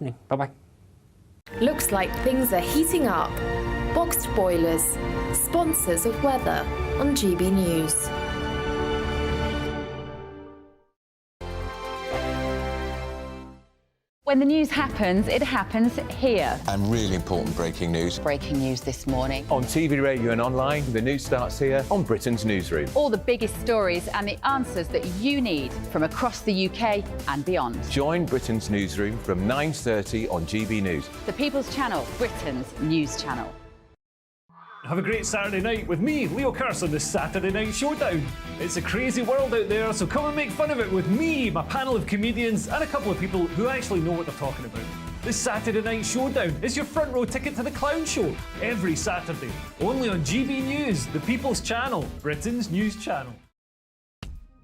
Bye-bye. Looks like things are heating up. Boxed boilers, sponsors of weather on GB News. When the news happens, it happens here. And really important breaking news. Breaking news this morning. On TV, radio and online, the news starts here on Britain's Newsroom. All the biggest stories and the answers that you need from across the UK and beyond. Join Britain's Newsroom from 9:30 on GB News. The People's Channel, Britain's news channel. Have a great Saturday night with me, Leo Curse, on this Saturday Night Showdown. It's a crazy world out there, so come and make fun of it with me, my panel of comedians, and a couple of people who actually know what they're talking about. This Saturday Night Showdown is your front row ticket to the clown show every Saturday, only on GB News, the People's Channel, Britain's news channel.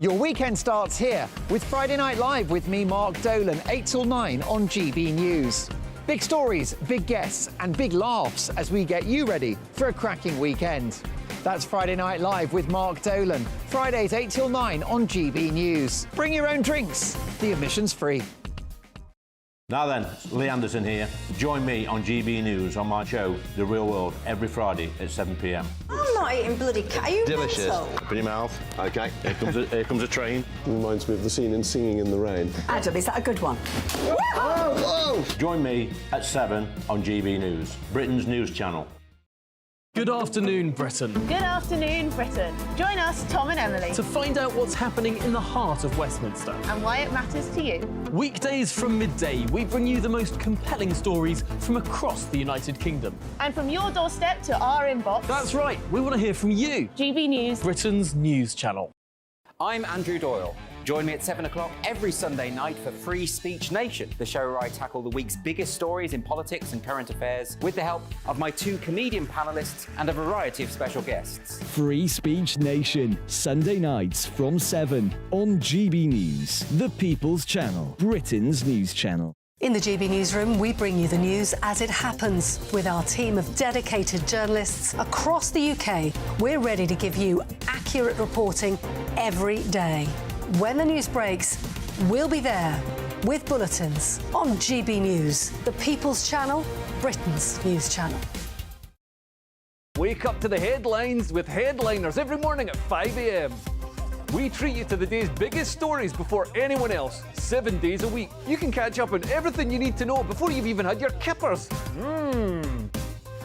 Your weekend starts here with Friday Night Live with me, Mark Dolan, 8 till 9 on GB News. Big stories, big guests and big laughs as we get you ready for a cracking weekend. That's Friday Night Live with Mark Dolan, Fridays 8 till 9 on GB News. Bring your own drinks, the admission's free. Now then, Lee Anderson here. Join me on GB News on my show, The Real World, every Friday at 7 p.m. I'm not eating bloody cat. Are you Delicious. mental? Open your mouth. OK, here comes a train. Reminds me of the scene in Singing in the Rain. Adam, is that a good one? Whoa! Join me at 7 on GB News, Britain's news channel. Good afternoon, Britain. Good afternoon, Britain. Join us, Tom and Emily, To find out what's happening in the heart of Westminster. and why it matters to you. Weekdays from midday, we bring you the most compelling stories from across the United Kingdom. And from your doorstep to our inbox, That's right, we want to hear from you, GB News. Britain's news channel. I'm Andrew Doyle. Join me at 7 o'clock every Sunday night for Free Speech Nation, the show where I tackle the week's biggest stories in politics and current affairs with the help of my two comedian panellists and a variety of special guests. Free Speech Nation, Sunday nights from 7 on GB News, the People's Channel, Britain's news channel. In the GB Newsroom, we bring you the news as it happens. With our team of dedicated journalists across the UK, we're ready to give you accurate reporting every day. When the news breaks, we'll be there with bulletins on GB News, the People's Channel, Britain's news channel. Wake up to the headlines with headliners every morning at 5 a.m. We treat you to the day's biggest stories before anyone else, 7 days a week. You can catch up on everything you need to know before you've even had your kippers.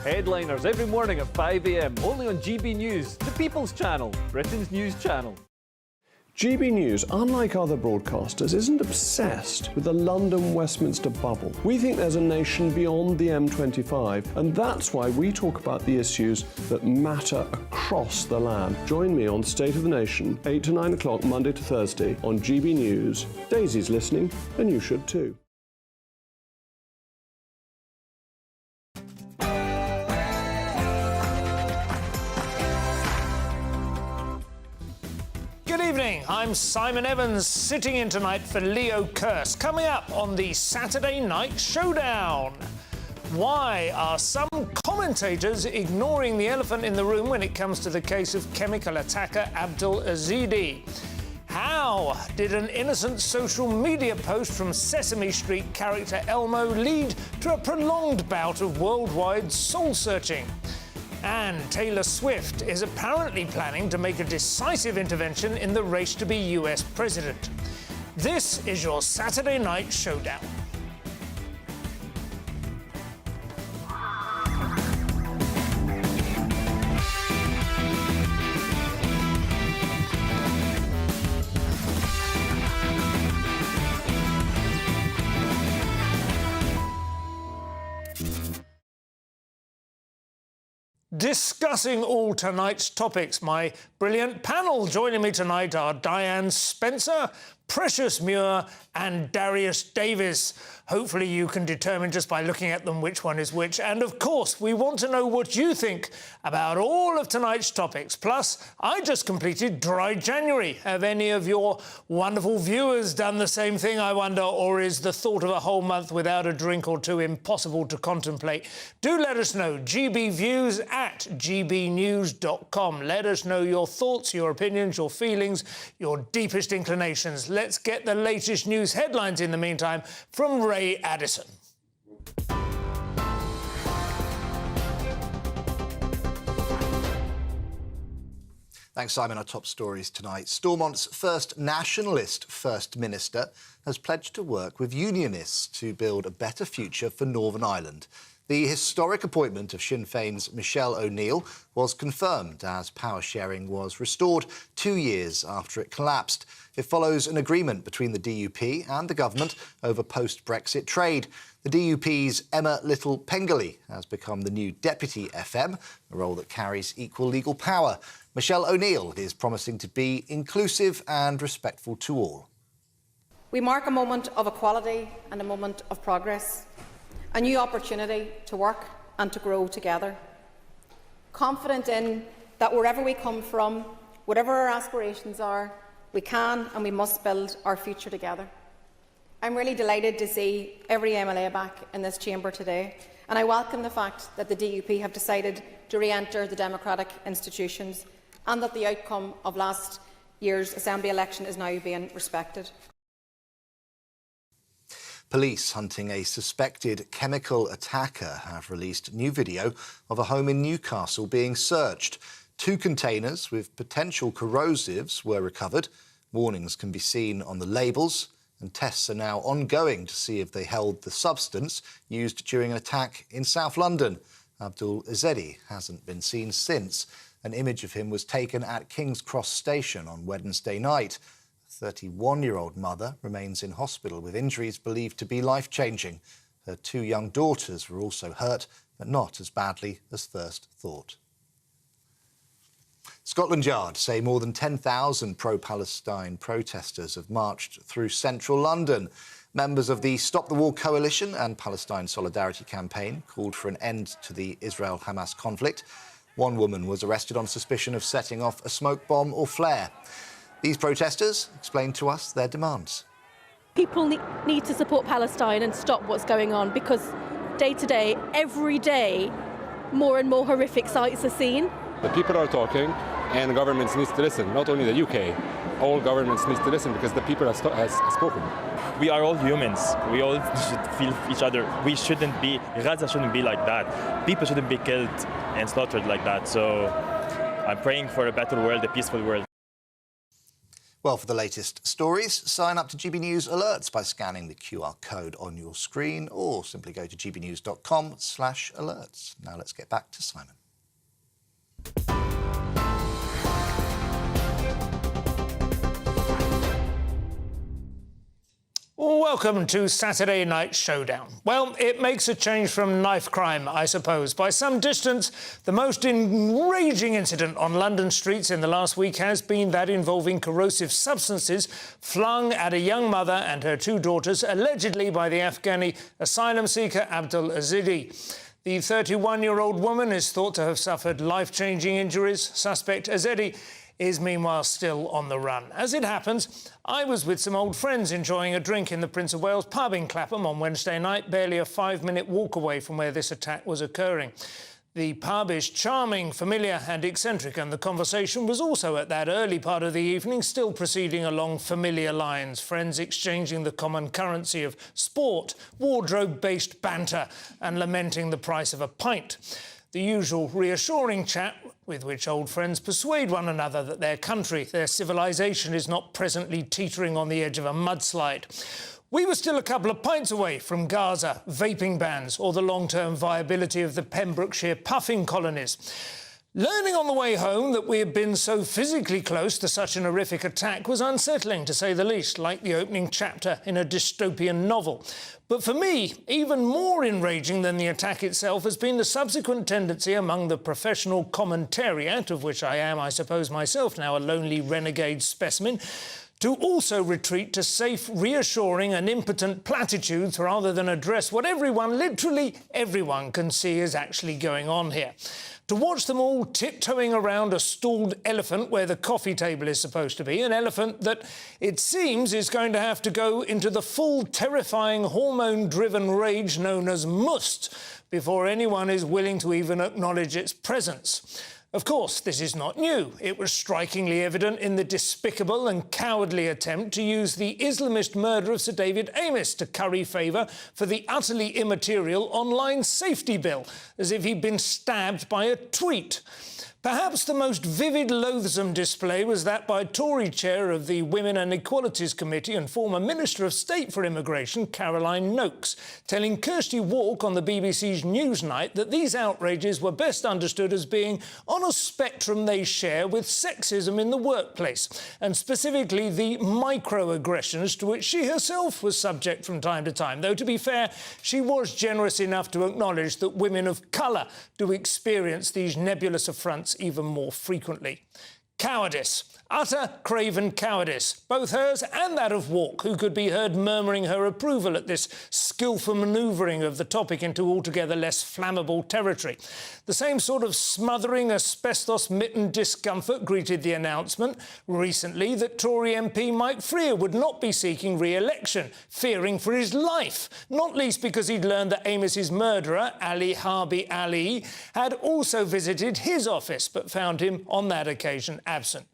Headliners every morning at 5 a.m, only on GB News, the People's Channel, Britain's news channel. GB News, unlike other broadcasters, isn't obsessed with the London-Westminster bubble. We think there's a nation beyond the M25, and that's why we talk about the issues that matter across the land. Join me on State of the Nation, 8 to 9 o'clock, Monday to Thursday, on GB News. Daisy's listening, and you should too. Good evening, I'm Simon Evans, sitting in tonight for Leo Curse. Coming up on the Saturday Night Showdown. Why are some commentators ignoring the elephant in the room when it comes to the case of chemical attacker Abdul Azidi? How did an innocent social media post from Sesame Street character Elmo lead to a prolonged bout of worldwide soul-searching? And Taylor Swift is apparently planning to make a decisive intervention in the race to be US president. This is your Saturday Night Showdown. Discussing all tonight's topics, my brilliant panel joining me tonight are Diane Spencer, Precious Muir and Darius Davis. Hopefully you can determine just by looking at them which one is which. And of course, we want to know what you think about all of tonight's topics. Plus, I just completed Dry January. Have any of your wonderful viewers done the same thing, I wonder? Or is the thought of a whole month without a drink or two impossible to contemplate? Do let us know. gbviews@gbnews.com. Let us know your thoughts, your opinions, your feelings, your deepest inclinations. Let's get the latest news headlines in the meantime from Ray Addison. Thanks, Simon. Our top stories tonight. Stormont's first nationalist First Minister has pledged to work with unionists to build a better future for Northern Ireland. The historic appointment of Sinn Féin's Michelle O'Neill was confirmed as power sharing was restored 2 years after it collapsed. It follows an agreement between the DUP and the government over post-Brexit trade. The DUP's Emma Little-Pengelly has become the new Deputy FM, a role that carries equal legal power. Michelle O'Neill is promising to be inclusive and respectful to all. We mark a moment of equality and a moment of progress, a new opportunity to work and to grow together. Confident in that wherever we come from, whatever our aspirations are, we can and we must build our future together. I'm really delighted to see every MLA back in this chamber today, and I welcome the fact that the DUP have decided to re-enter the democratic institutions and that the outcome of last year's Assembly election is now being respected. Police hunting a suspected chemical attacker have released new video of a home in Newcastle being searched. 2 containers with potential corrosives were recovered. Warnings can be seen on the labels, and tests are now ongoing to see if they held the substance used during an attack in South London. Abdul Ezedi hasn't been seen since. An image of him was taken at King's Cross Station on Wednesday night. A 31-year-old mother remains in hospital with injuries believed to be life-changing. Her 2 young daughters were also hurt, but not as badly as first thought. Scotland Yard say more than 10,000 pro-Palestine protesters have marched through central London. Members of the Stop the War Coalition and Palestine Solidarity Campaign called for an end to the Israel-Hamas conflict. 1 woman was arrested on suspicion of setting off a smoke bomb or flare. These protesters explained to us their demands. People need to support Palestine and stop what's going on, because day to day, every day, more and more horrific sights are seen. The people are talking, and governments need to listen, not only the UK. All governments need to listen because the people have spoken. We are all humans. We all should feel each other. We shouldn't be, Gaza shouldn't be like that. People shouldn't be killed and slaughtered like that. So I'm praying for a better world, a peaceful world. Well, for the latest stories, sign up to GB News Alerts by scanning the QR code on your screen or simply go to gbnews.com/alerts. Now let's get back to Simon. Welcome to Saturday Night Showdown. Well, it makes a change from knife crime, I suppose. By some distance, the most enraging incident on London streets in the last week has been that involving corrosive substances flung at a young mother and her 2 daughters, allegedly by the Afghani asylum seeker Abdul Ezedi. The 31-year-old woman is thought to have suffered life-changing injuries. Suspect Ezedi is meanwhile still on the run. As it happens, I was with some old friends enjoying a drink in the Prince of Wales pub in Clapham on Wednesday night, barely a 5-minute walk away from where this attack was occurring. The pub is charming, familiar and eccentric, and the conversation was also at that early part of the evening still proceeding along familiar lines, friends exchanging the common currency of sport, wardrobe-based banter and lamenting the price of a pint. The usual reassuring chat with which old friends persuade one another that their country, their civilization is not presently teetering on the edge of a mudslide. We were still a couple of pints away from Gaza, vaping bans or the long-term viability of the Pembrokeshire puffing colonies. Learning on the way home that we had been so physically close to such an horrific attack was unsettling, to say the least, like the opening chapter in a dystopian novel. But for me, even more enraging than the attack itself has been the subsequent tendency among the professional commentariat, of which I am, I suppose, myself now a lonely renegade specimen, to also retreat to safe, reassuring and impotent platitudes rather than address what everyone, literally everyone, can see is actually going on here. To watch them all tiptoeing around a stalled elephant where the coffee table is supposed to be, an elephant that, it seems, is going to have to go into the full, terrifying, hormone-driven rage known as must before anyone is willing to even acknowledge its presence. Of course, this is not new. It was strikingly evident in the despicable and cowardly attempt to use the Islamist murder of Sir David Amess to curry favour for the utterly immaterial online safety bill, as if he'd been stabbed by a tweet. Perhaps the most vivid loathsome display was that by Tory chair of the Women and Equalities Committee and former Minister of State for Immigration, Caroline Noakes, telling Kirsty Walk on the BBC's Newsnight that these outrages were best understood as being on a spectrum they share with sexism in the workplace, and specifically the microaggressions to which she herself was subject from time to time. Though, to be fair, she was generous enough to acknowledge that women of colour do experience these nebulous affronts even more frequently. Cowardice. Utter craven cowardice, both hers and that of Walk, who could be heard murmuring her approval at this skillful manoeuvring of the topic into altogether less flammable territory. The same sort of smothering asbestos-mitten discomfort greeted the announcement recently that Tory MP Mike Freer would not be seeking re-election, fearing for his life, not least because he'd learned that Amos's murderer, Ali Harbi Ali, had also visited his office, but found him on that occasion absent.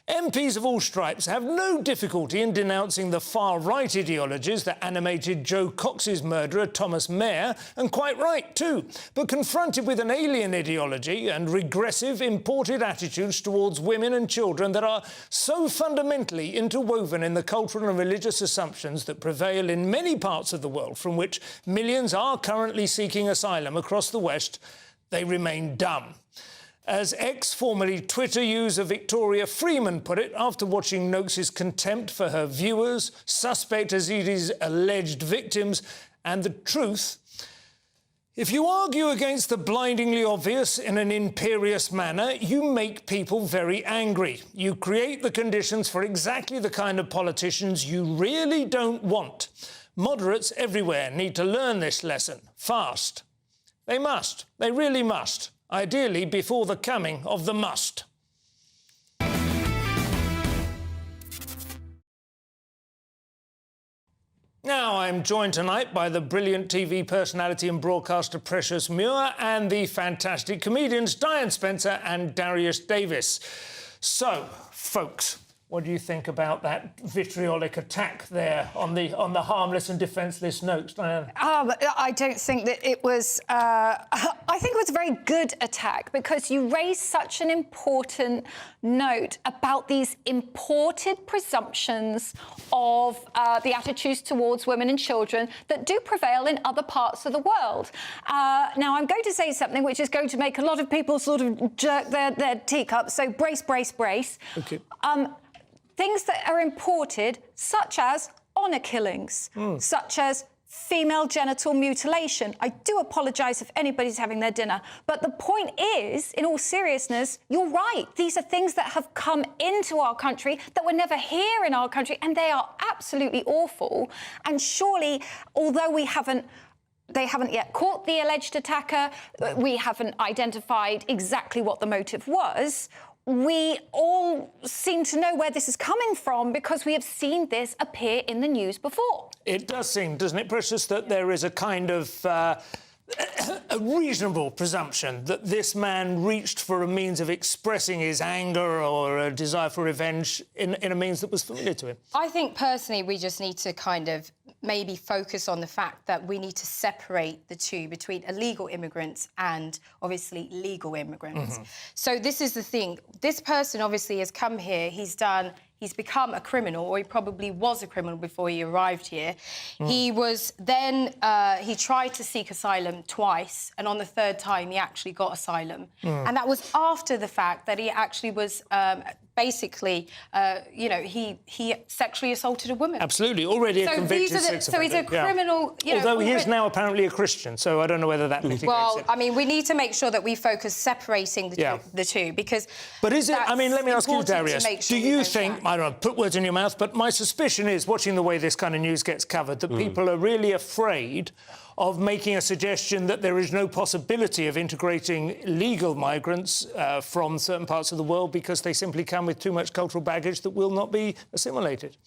MPs of all stripes have no difficulty in denouncing the far-right ideologies that animated Joe Cox's murderer, Thomas Mayer, and quite right too. But confronted with an alien ideology and regressive imported attitudes towards women and children that are so fundamentally interwoven in the cultural and religious assumptions that prevail in many parts of the world, from which millions are currently seeking asylum across the West, they remain dumb. As ex-formerly Twitter user Victoria Freeman put it, after watching Noakes' contempt for her viewers, suspect Yazidis' alleged victims, and the truth, if you argue against the blindingly obvious in an imperious manner, you make people very angry. You create the conditions for exactly the kind of politicians you really don't want. Moderates everywhere need to learn this lesson fast. They must. They really must. Ideally before the coming of the must. Now, I'm joined tonight by the brilliant TV personality and broadcaster Precious Muir and the fantastic comedians Diane Spencer and Darius Davis. So, folks, what do you think about that vitriolic attack there on the harmless and defenceless Noakes, Diane? I don't think that it was... I think it was a very good attack because you raised such an important note about these imported presumptions of the attitudes towards women and children that do prevail in other parts of the world. Now, I'm going to say something which is going to make a lot of people sort of jerk their teacups, so brace, brace, brace. OK. Things that are imported, such as honour killings, such as female genital mutilation. I do apologise if anybody's having their dinner. But the point is, in all seriousness, you're right. These are things that have come into our country that were never here in our country, and they are absolutely awful. And surely, although they haven't yet caught the alleged attacker, we haven't identified exactly what the motive was, we all seem to know where this is coming from because we have seen this appear in the news before. It does seem, doesn't it, Precious, that there is a kind of a reasonable presumption that this man reached for a means of expressing his anger or a desire for revenge in a means that was familiar to him. I think, personally, we just need to kind of maybe focus on the fact that we need to separate the two between illegal immigrants and, obviously, legal immigrants. So this is the thing. This person, obviously, has come here. He's become a criminal, or he probably was a criminal before he arrived here. He was then... he tried to seek asylum twice, and on the third time, he actually got asylum. And that was after the fact that he actually was... basically, you know, he sexually assaulted a woman. Absolutely, already a convicted sex offender. So he's a criminal... You know, although he is now apparently a Christian, so I don't know whether that mitigates it. Well, I mean, we need to make sure that we focus separating the two, because... But is it... I mean, let me ask you, Darius, do you think... I don't know, put words in your mouth, but my suspicion is, watching the way this kind of news gets covered, that people are really afraid of making a suggestion that there is no possibility of integrating legal migrants from certain parts of the world because they simply come with too much cultural baggage that will not be assimilated.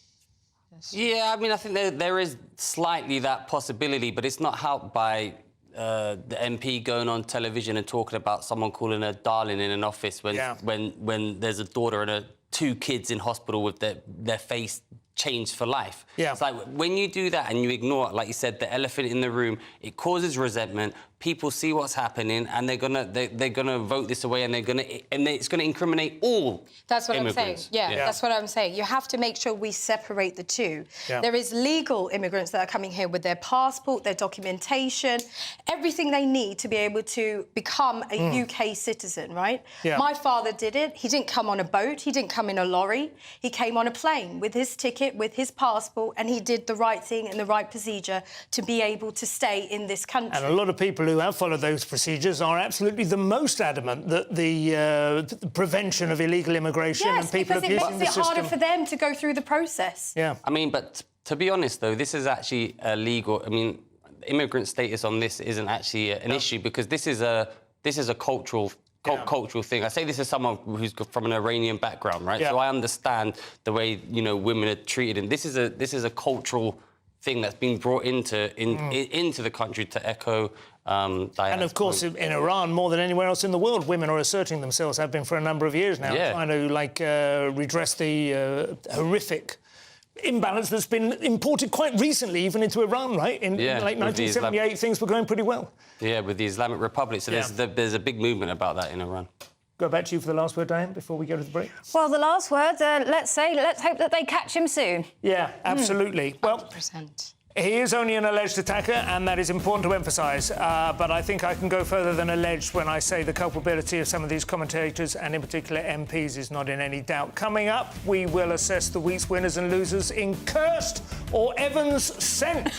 Yeah, I mean, I think there is slightly that possibility, but it's not helped by the MP going on television and talking about someone calling her darling in an office when there's a daughter and two kids in hospital with their face changed for life. Yeah. It's like when you do that and you ignore, like you said, the elephant in the room, it causes resentment. people see what's happening and they're gonna vote this away, and it's gonna incriminate all. That's what I'm saying. immigrants. Yeah, that's what I'm saying. You have to make sure we separate the two. Yeah. There is legal immigrants that are coming here with their passport, their documentation, everything they need to be able to become a UK citizen, right? Yeah. My father did it. He didn't come on a boat. He didn't come in a lorry. He came on a plane with his ticket, with his passport, and he did the right thing and the right procedure to be able to stay in this country. And a lot of people who have followed those procedures are absolutely the most adamant that the prevention of illegal immigration and people because it abusing makes the it harder system. for them to go through the process. Yeah. I mean, but to be honest, though, this is actually a legal. I mean, immigrant status on this isn't actually an issue, because this is a cultural thing. I say this as someone who's from an Iranian background, right? Yeah. So I understand the way women are treated, and this is a cultural thing that's been brought into the country to echo. Diana's And of course, point. in Iran, more than anywhere else in the world, women are asserting themselves, have been for a number of years now, trying to redress the horrific imbalance that's been imported quite recently, even into Iran, right? In late 1978, things were going pretty well. Yeah, with the Islamic Republic. So there's a big movement about that in Iran. Go back to you for the last word, Diane, before we go to the break. Well, the last word, let's hope that they catch him soon. Yeah, absolutely. Well, 100%. He is only an alleged attacker, and that is important to emphasise. But I think I can go further than alleged when I say the culpability of some of these commentators, and in particular MPs, is not in any doubt. Coming up, we will assess the week's winners and losers in Cursed or Evans Sent,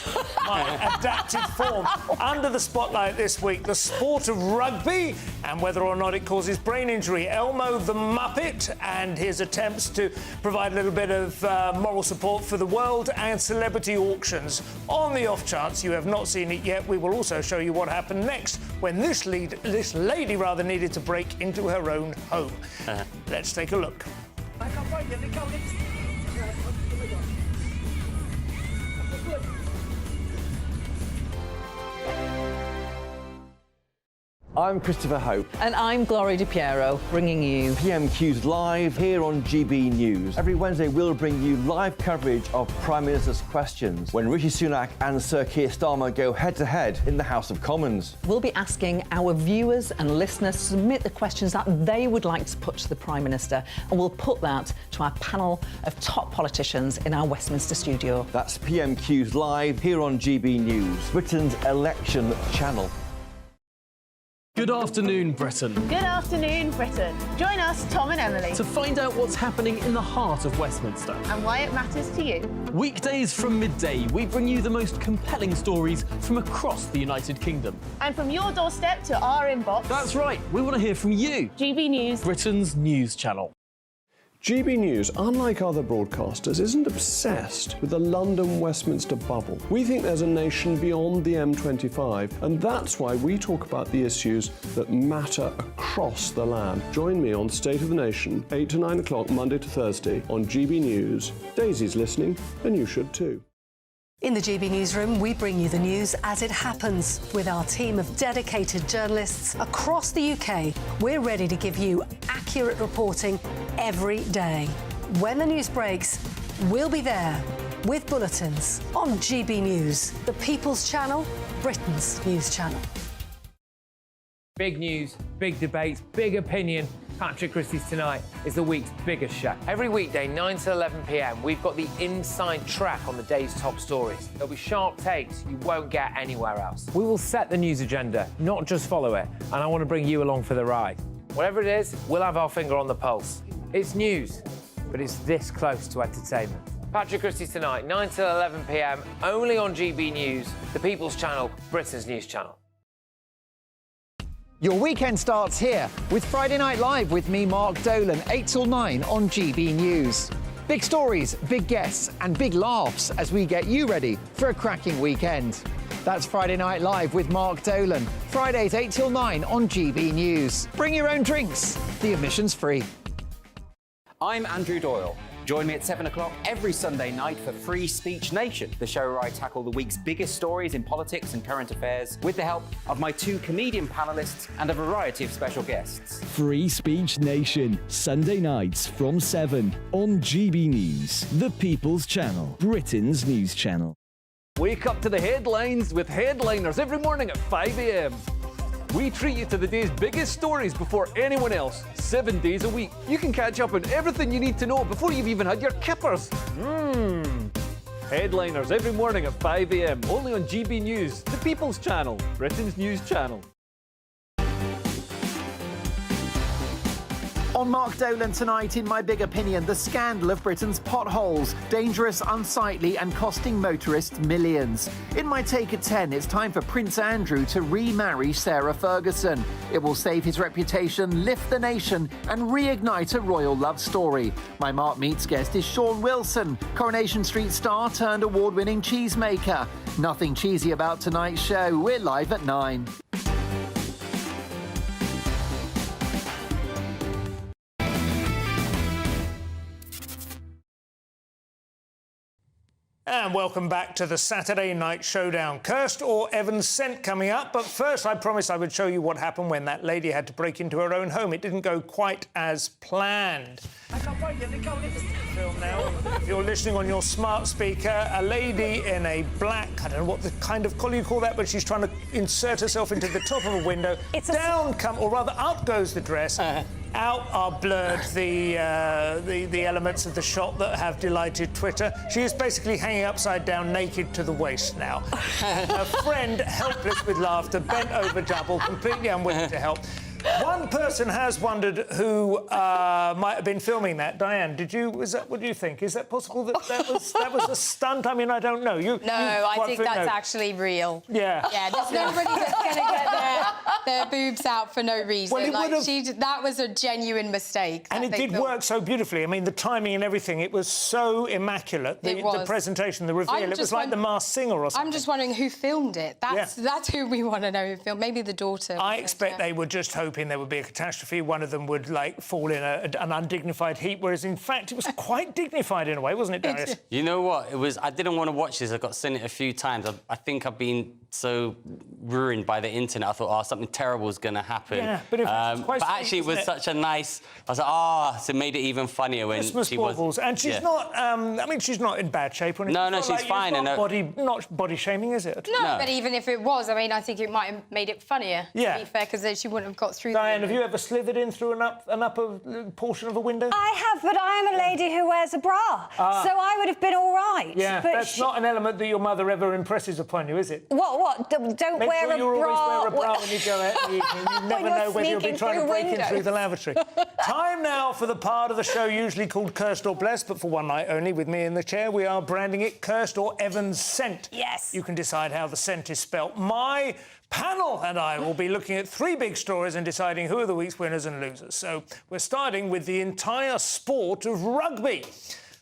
my adapted form. Under the spotlight this week, the sport of rugby and whether or not it causes brain injury. Elmo the Muppet and his attempts to provide a little bit of moral support for the world, and celebrity auctions. On the off chance you have not seen it yet, we will also show you what happened next when this lady needed to break into her own home. Let's take a look. I'm Christopher Hope. And I'm Gloria Di Piero, bringing you PMQs live here on GB News. Every Wednesday, we'll bring you live coverage of Prime Minister's questions when Rishi Sunak and Sir Keir Starmer go head-to-head in the House of Commons. We'll be asking our viewers and listeners to submit the questions that they would like to put to the Prime Minister, and we'll put that to our panel of top politicians in our Westminster studio. That's PMQs live here on GB News, Britain's election channel. Good afternoon, Britain. Good afternoon, Britain. Join us, Tom and Emily, To find out what's happening in the heart of Westminster. and why it matters to you. Weekdays from midday, we bring you the most compelling stories from across the United Kingdom. And from your doorstep to our inbox. That's right, we want to hear from you. GB News, Britain's news channel. GB News, unlike other broadcasters, isn't obsessed with the London-Westminster bubble. We think there's a nation beyond the M25, and that's why we talk about the issues that matter across the land. Join me on State of the Nation, 8 to 9 o'clock, Monday to Thursday, on GB News. Daisy's listening, and you should too. In the GB Newsroom, we bring you the news as it happens. With our team of dedicated journalists across the UK, we're ready to give you accurate reporting every day. When the news breaks, we'll be there with bulletins on GB News, the People's Channel, Britain's news channel. Big news, big debates, big opinion. Patrick Christie's Tonight is the week's biggest show. Every weekday, 9 to 11 p.m, we've got the inside track on the day's top stories. There'll be sharp takes you won't get anywhere else. We will set the news agenda, not just follow it, and I want to bring you along for the ride. Whatever it is, we'll have our finger on the pulse. It's news, but it's this close to entertainment. Patrick Christie's Tonight, 9 to 11 p.m, only on GB News, the People's Channel, Britain's news channel. Your weekend starts here with Friday Night Live with me, Mark Dolan, 8 till 9 on GB News. Big stories, big guests and big laughs as we get you ready for a cracking weekend. That's Friday Night Live with Mark Dolan. Fridays 8 till 9 on GB News. Bring your own drinks. The admission's free. I'm Andrew Doyle. Join me at 7 o'clock every Sunday night for Free Speech Nation, the show where I tackle the week's biggest stories in politics and current affairs with the help of my two comedian panellists and a variety of special guests. Free Speech Nation, Sunday nights from 7 on GB News, the People's Channel, Britain's news channel. Wake up to the headlines with Headliners every morning at 5 a.m. We treat you to the day's biggest stories before anyone else, 7 days a week. You can catch up on everything you need to know before you've even had your kippers. Headliners every morning at 5 a.m. only on GB News, the People's Channel, Britain's news channel. On Mark Dolan tonight, in My Big Opinion, the scandal of Britain's potholes. Dangerous, unsightly and costing motorists millions. In My Take at 10, it's time for Prince Andrew to remarry Sarah Ferguson. It will save his reputation, lift the nation and reignite a royal love story. My Mark Meets guest is Sean Wilson, Coronation Street star turned award-winning cheesemaker. Nothing cheesy about tonight's show. We're live at 9. And welcome back to the Saturday Night Showdown. Cursed or Evans Sent coming up. But first, I promised I would show you what happened when that lady had to break into her own home. It didn't go quite as planned. Film now. If you're listening on your smart speaker, a lady in a black, I don't know what the kind of collar you call that, but she's trying to insert herself into the top of a window. Or rather, up goes the dress. Out are blurred the elements of the shot that have delighted Twitter. She is basically hanging upside down, naked to the waist now. Her friend, helpless with laughter, bent over double, completely unwilling to help. One person has wondered who might have been filming that. Diane, what do you think? Is that possible that was a stunt? I mean, I don't know. No, I think that's actually real. Yeah. Yeah, there's nobody that's going to get their boobs out for no reason. Well, that was a genuine mistake. And it did work so beautifully. I mean, the timing and everything, it was so immaculate. The presentation, the reveal, it was like The Masked Singer or something. I'm just wondering who filmed it. That's who we want to know who filmed. Maybe the daughter. I expect they were just hoping there would be a catastrophe. One of them would, fall in an undignified heap, whereas, in fact, it was quite dignified in a way, wasn't it, Darius? You know what? I didn't want to watch this. I got sent it a few times. I think I've been so ruined by the internet. I thought, something terrible is going to happen. Yeah, but actually, it was such a nice... I was like, so it made it even funnier when Christmas she baubles. And she's not... I mean, she's not in bad shape or anything. No, she's fine. Not body shaming, is it? No, but even if it was, I mean, I think it might have made it funnier, to be fair, because then she wouldn't have got through. Diane, have you ever slithered in through an upper portion of a window? I have, but I am a lady who wears a bra, so I would have been all right. Yeah, but that's not an element that your mother ever impresses upon you, is it? What? Don't Make wear sure a you bra. always wear a bra when you go out in the evening. You never know whether you'll be trying to break in through the lavatory. Time now for the part of the show usually called Cursed or Blessed, but for one night only with me in the chair, we are branding it Cursed or Evans Sent. Yes. You can decide how the scent is spelt. My panel and I will be looking at 3 big stories and deciding who are the week's winners and losers. So we're starting with the entire sport of rugby.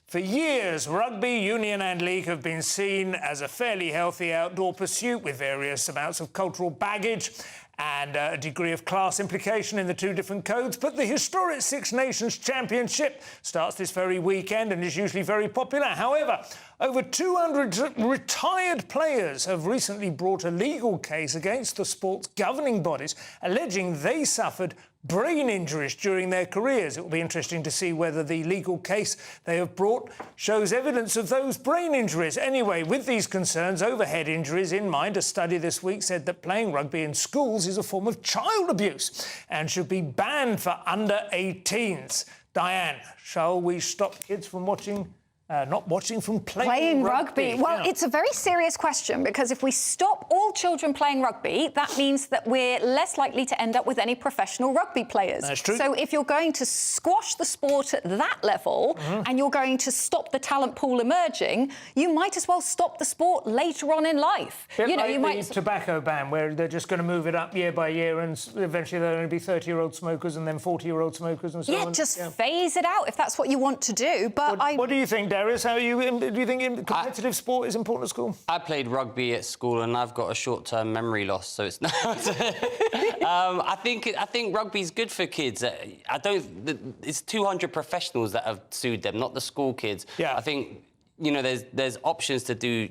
For years, rugby, union and league have been seen as a fairly healthy outdoor pursuit with various amounts of cultural baggage and a degree of class implication in the 2 different codes. But the historic Six Nations Championship starts this very weekend and is usually very popular. However, over 200 retired players have recently brought a legal case against the sport's governing bodies, alleging they suffered brain injuries during their careers. It will be interesting to see whether the legal case they have brought shows evidence of those brain injuries. Anyway, with these concerns over head injuries in mind, a study this week said that playing rugby in schools is a form of child abuse and should be banned for under 18s. Diane, shall we stop kids from watching... from playing rugby. Well, it's a very serious question, because if we stop all children playing rugby, that means that we're less likely to end up with any professional rugby players. That's true. So if you're going to squash the sport at that level and you're going to stop the talent pool emerging, you might as well stop the sport later on in life. The tobacco ban, where they're just going to move it up year by year and eventually there'll only be 30-year-old smokers and then 40-year-old smokers and so on. Just phase it out if that's what you want to do. But what do you think, Darius? Do you think competitive sport is important at school? I played rugby at school and I've got a short-term memory loss, so it's not... I think rugby's good for kids. It's 200 professionals that have sued them, not the school kids. Yeah. I think, there's options to do,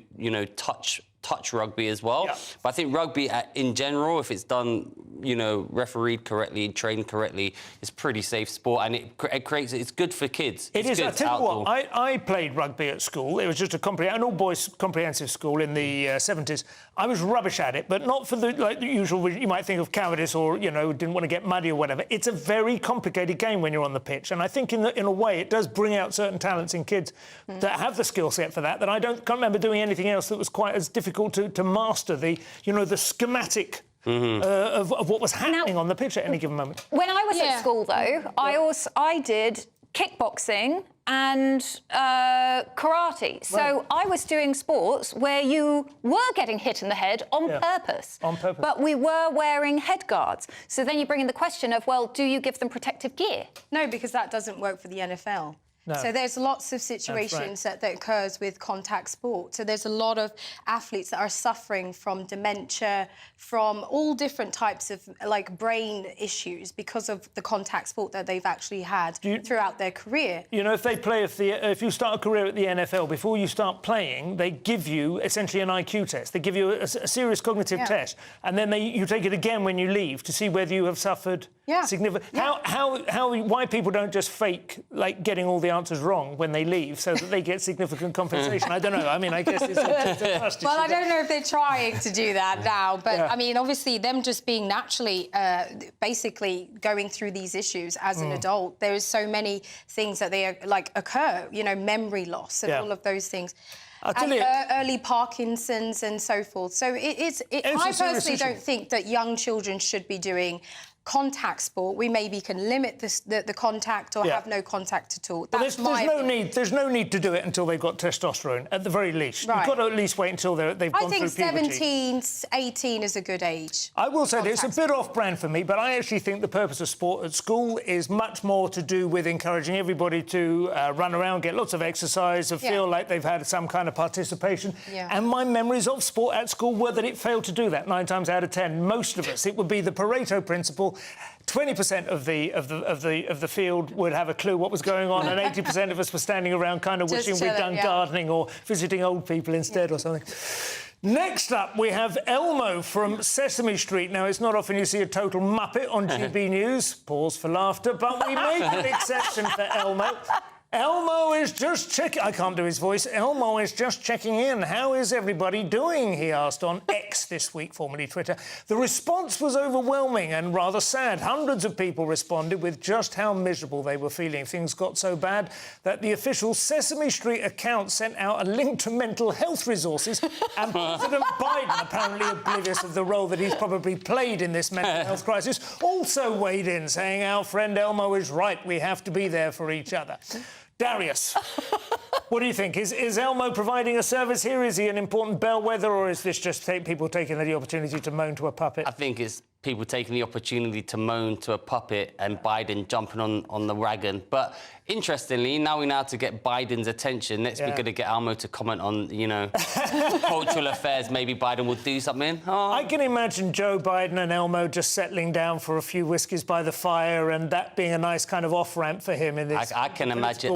touch rugby as well. Yeah. But I think rugby in general, if it's done you know, refereed correctly, trained correctly, it's pretty safe sport, and it creates. It's good for kids. It is. Good I tell you outdoor. what, I played rugby at school. It was just an all-boys comprehensive school in the 70s. I was rubbish at it, but not for the usual. You might think of cowardice or, you know, didn't want to get muddy or whatever. It's a very complicated game when you're on the pitch, and I think in a way it does bring out certain talents in kids that have the skill set for that. I can't remember doing anything else that was quite as difficult to master the schematic. Of what was happening on the pitch at any given moment. When I was at school, though, I did kickboxing and karate. So I was doing sports where you were getting hit in the head on purpose. On purpose. But we were wearing head guards. So then you bring in the question of, well, do you give them protective gear? No, because that doesn't work for the NFL. No. So there's lots of situations that occurs with contact sport. So there's a lot of athletes that are suffering from dementia, from all different types of brain issues because of the contact sport that they've actually had throughout their career. You know, if you start a career at the NFL, before you start playing, they give you essentially an IQ test. They give you a serious cognitive test, and then you take it again when you leave to see whether you have suffered significant. Why people don't just fake getting all the answers wrong when they leave so that they get significant compensation? I don't know. I mean, I guess it's a trust issue. Well, I don't know if they're trying to do that now, but I mean, obviously, them just being naturally, basically going through these issues as an adult, there is so many things that they occur. You know, memory loss and all of those things. And early Parkinson's and so forth. So I personally don't think that young children should be doing contact sport. We maybe can limit the contact or have no contact at all. That's my opinion. There's no need to do it until they've got testosterone, at the very least. Right. You've got to at least wait until they've gone through puberty. I think 17, 18 is a good age. I will say that it's a bit off-brand for me, but I actually think the purpose of sport at school is much more to do with encouraging everybody to run around, get lots of exercise, and feel like they've had some kind of participation. Yeah. And my memories of sport at school were that it failed to do that 9 times out of 10. Most of us, it would be the Pareto principle. 20% of the field would have a clue what was going on, and 80% of us were standing around kind of wishing we'd done gardening or visiting old people instead or something. Next up, we have Elmo from Sesame Street. Now, it's not often you see a total muppet on GB News. Pause for laughter, but we make an exception for Elmo. Elmo is just checking... I can't do his voice. Elmo is just checking in. How is everybody doing, he asked on X this week, formerly Twitter. The response was overwhelming and rather sad. Hundreds of people responded with just how miserable they were feeling. Things got so bad that the official Sesame Street account sent out a link to mental health resources, and President Biden, apparently oblivious of the role that he's probably played in this mental health crisis, also weighed in, saying, our friend Elmo is right, we have to be there for each other. Darius, what do you think? Is Elmo providing a service here? Is he an important bellwether, or is this just people taking the opportunity to moan to a puppet? I think it's people taking the opportunity to moan to a puppet and Biden jumping on the wagon. But interestingly, now we know how to get Biden's attention. Next, we're going to get Elmo to comment on, you know, cultural affairs. Maybe Biden will do something. Oh. I can imagine Joe Biden and Elmo just settling down for a few whiskies by the fire, and that being a nice kind of off-ramp for him in this. I can imagine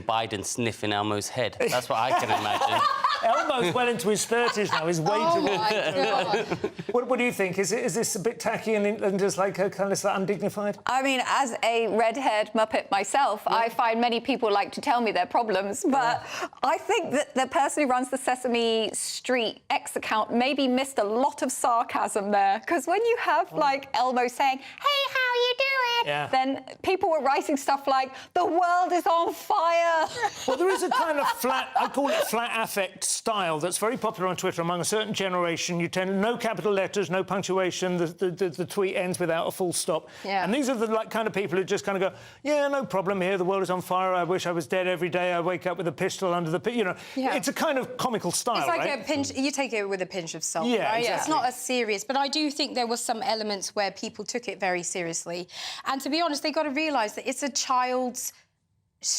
Biden sniffing Elmo's head. That's what I can imagine. Elmo's well into his 30s now. He's way too old. What do you think? Is this a bit tacky and just kind of undignified? I mean, as a red-haired Muppet myself, I find many people like to tell me their problems, but I think that the person who runs the Sesame Street X account maybe missed a lot of sarcasm there, because when you have Elmo saying, "Hey, how you doing?" then people were writing stuff like, "The world is on fire." Well, there is a kind of I call it flat affect style that's very popular on Twitter among a certain generation. You tend no capital letters, no punctuation. The tweet ends without a full stop. Yeah. And these are the kind of people who just kind of go, "Yeah, no problem here. The world is on fire. I wish I was dead every day. I wake up with a pistol under the you know." Yeah. It's a kind of comical style, it's like right? a pinch. You take it with a pinch of salt, yeah, right? Exactly. It's not as serious, but I do think there was some elements where people took it very seriously. And to be honest, they got to realise that it's a child's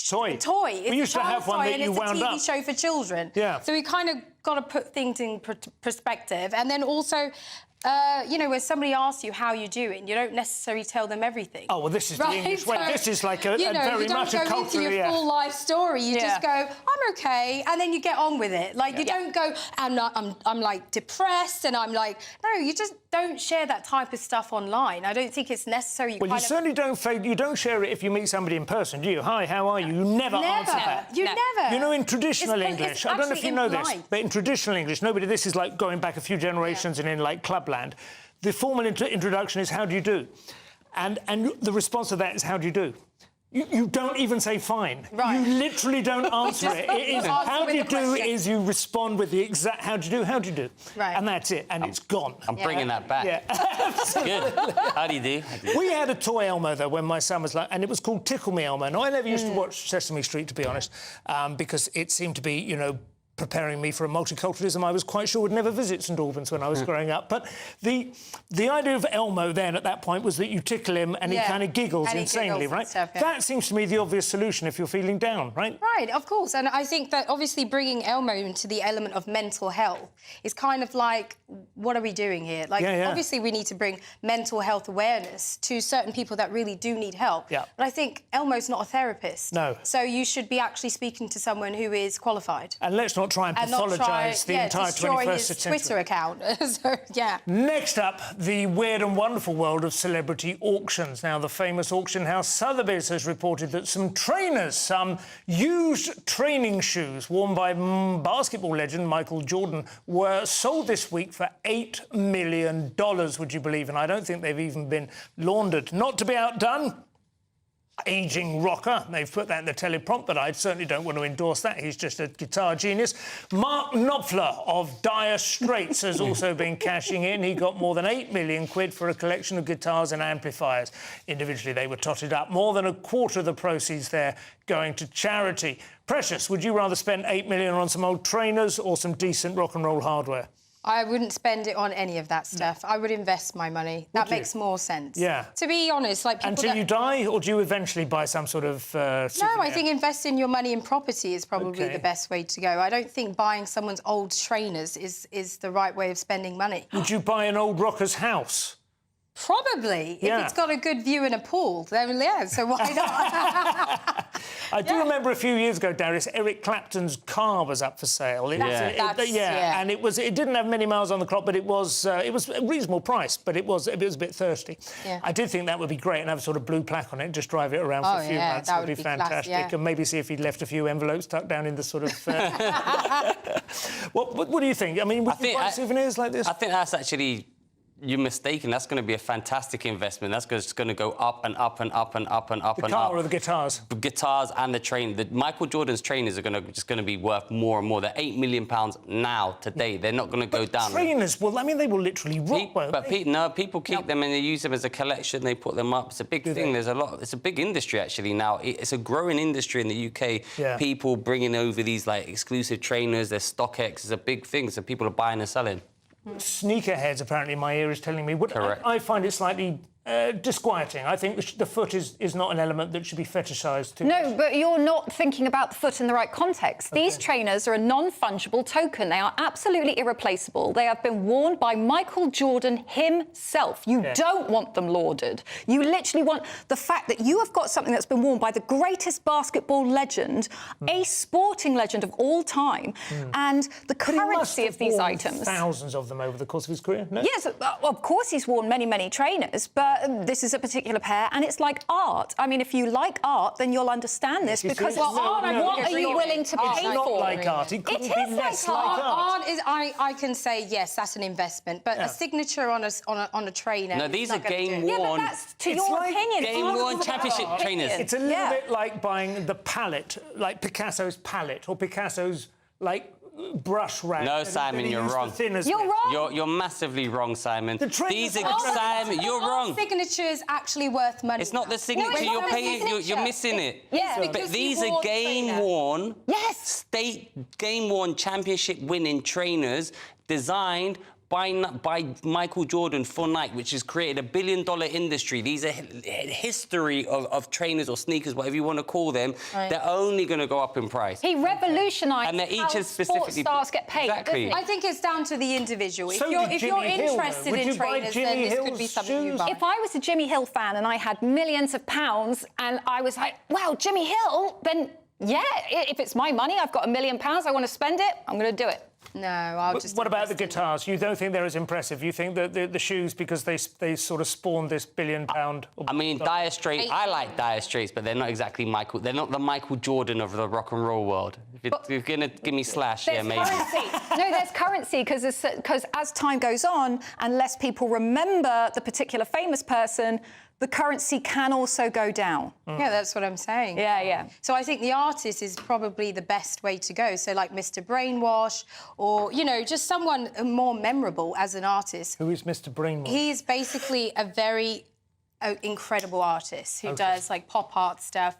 toy. It's we used to have one that you wound up. It's a TV show for children. Yeah. So we kind of got to put things in perspective, and then also. You know, when somebody asks you how you're doing, you don't necessarily tell them everything. Oh, well, this is the English way. This is like very much a culture. You don't go into your full life story. You just go, I'm okay, and then you get on with it. Like, you don't go, I'm like depressed, and I'm like, no, you just don't share that type of stuff online. I don't think it's necessary. Well, you certainly don't share it if you meet somebody in person, do you? Hi, how are you? You never answer that. You never. You know, in traditional English, I don't know if you know this, but in traditional English, this is like going back a few generations and in like clubland, the formal introduction is how do you do? And the response to that is how do you do? You don't even say fine. Right. You literally don't answer it. It is how do you do is you respond with the exact how do you do? Right. And that's it, and it's gone. I'm bringing that back. Yeah. Good. How do you do? We had a toy Elmo, though, when my son was like... And it was called Tickle Me Elmo. Now, I never used to watch Sesame Street, to be honest, because it seemed to be, preparing me for a multiculturalism I was quite sure would never visit St Albans when I was growing up. But the idea of Elmo then, at that point, was that you tickle him and he kind of giggles insanely, right? Stuff, yeah. That seems to me the obvious solution if you're feeling down, right? Right, of course. And I think that obviously bringing Elmo into the element of mental health is kind of like, what are we doing here? Like, obviously we need to bring mental health awareness to certain people that really do need help. Yeah. But I think Elmo's not a therapist. No. So you should be actually speaking to someone who is qualified. And let's not try and pathologise the entire 21st century. Destroy his Twitter account. So, yeah. Next up, the weird and wonderful world of celebrity auctions. Now, the famous auction house Sotheby's has reported that some trainers, some used training shoes worn by basketball legend Michael Jordan, were sold this week for $8 million, would you believe? And I don't think they've even been laundered. Not to be outdone, ageing rocker. They've put that in the teleprompt, but I certainly don't want to endorse that. He's just a guitar genius. Mark Knopfler of Dire Straits has also been cashing in. He got more than £8 million for a collection of guitars and amplifiers. Individually, they were totted up. More than a quarter of the proceeds there going to charity. Precious, would you rather spend $8 million on some old trainers or some decent rock and roll hardware? I wouldn't spend it on any of that stuff. I would invest my money. That makes more sense. Yeah. To be honest, like people Until you die, or do you eventually buy some sort of souvenir? No, I think investing your money in property is probably the best way to go. I don't think buying someone's old trainers is the right way of spending money. Would you buy an old rocker's house? Probably. If it's got a good view and a pool, then yeah, so why not? I do remember a few years ago, Darius, Eric Clapton's car was up for sale. And it didn't have many miles on the clock, but it was a reasonable price, but it was a bit thirsty. Yeah. I did think that would be great, and have a sort of blue plaque on it, just drive it around for a few months. That would be fantastic. Class, and maybe see if he'd left a few envelopes tucked down in the sort of... What do you think? I mean, would you buy souvenirs like this? I think that's actually... You're mistaken. That's going to be a fantastic investment. That's just going to go up and up and up and up and up and up. The car or the guitars? The guitars and the train. The Michael Jordan's trainers are just going to be worth more and more. They're £8 million now, today. They're not going to go down. Trainers, well, I mean, they will literally rock, won't they? People keep them and they use them as a collection. They put them up. It's a big thing. There's a lot. It's a big industry, actually, now. It's a growing industry in the UK. Yeah. People bringing over these, like, exclusive trainers. There's StockX. It's a big thing. So people are buying and selling. Sneakerheads, apparently, my ear is telling me. Correct. I find it slightly disquieting. I think the foot is not an element that should be fetishised too No, much. but you're not thinking about the foot in the right context. These trainers are a non-fungible token. They are absolutely irreplaceable. They have been worn by Michael Jordan himself. You don't want them lauded. You literally want the fact that you have got something that's been worn by the greatest basketball legend, a sporting legend of all time, and the currency of these items. Thousands of them over the course of his career, no? Yes, of course he's worn many, many trainers, but this is a particular pair, and it's like art. I mean, if you like art, then you'll understand this, because what are you willing to pay for? It's not like art. It couldn't be less like art. Art is, I can say, yes, that's an investment, but a signature on a trainer... No, these are game-worn... Yeah, but that's to your opinion. Game-worn championship trainers. It's a little bit like buying the palette, like Picasso's palette, or Picasso's, like, brush rag. No, Simon, you're wrong. You're wrong. You're massively wrong, Simon. Simon, you're wrong. Signature is actually worth money. It's not the signature. You're paying. You're missing it. Yeah, but these are game-worn, game-worn championship-winning trainers designed by Michael Jordan for Nike, which has created $1 billion industry. These are history of trainers or sneakers, whatever you want to call them. Right. They're only going to go up in price. He revolutionised and each how specifically sports stars get paid. Exactly. I think it's down to the individual. So if you're interested in trainers, then this could be something you buy. If I was a Jimmy Hill fan and I had millions of pounds and I was like, wow, Jimmy Hill, then yeah, if it's my money, I've got £1 million, I want to spend it, I'm going to do it. No, I'll just... What about the guitars? You don't think they're as impressive? You think that the shoes, because they sort of spawned this £1 billion... I mean, Dire Straits, I like Dire Straits, but they're not exactly Michael... They're not the Michael Jordan of the rock and roll world. If you're going to give me Slash, yeah, maybe. No, there's currency, because as time goes on and less people remember the particular famous person, the currency can also go down. Yeah, that's what I'm saying. Yeah. So I think the artist is probably the best way to go. So like Mr. Brainwash, or, you know, just someone more memorable as an artist. Who is Mr. Brainwash? He's basically a very incredible artist who does like pop art stuff,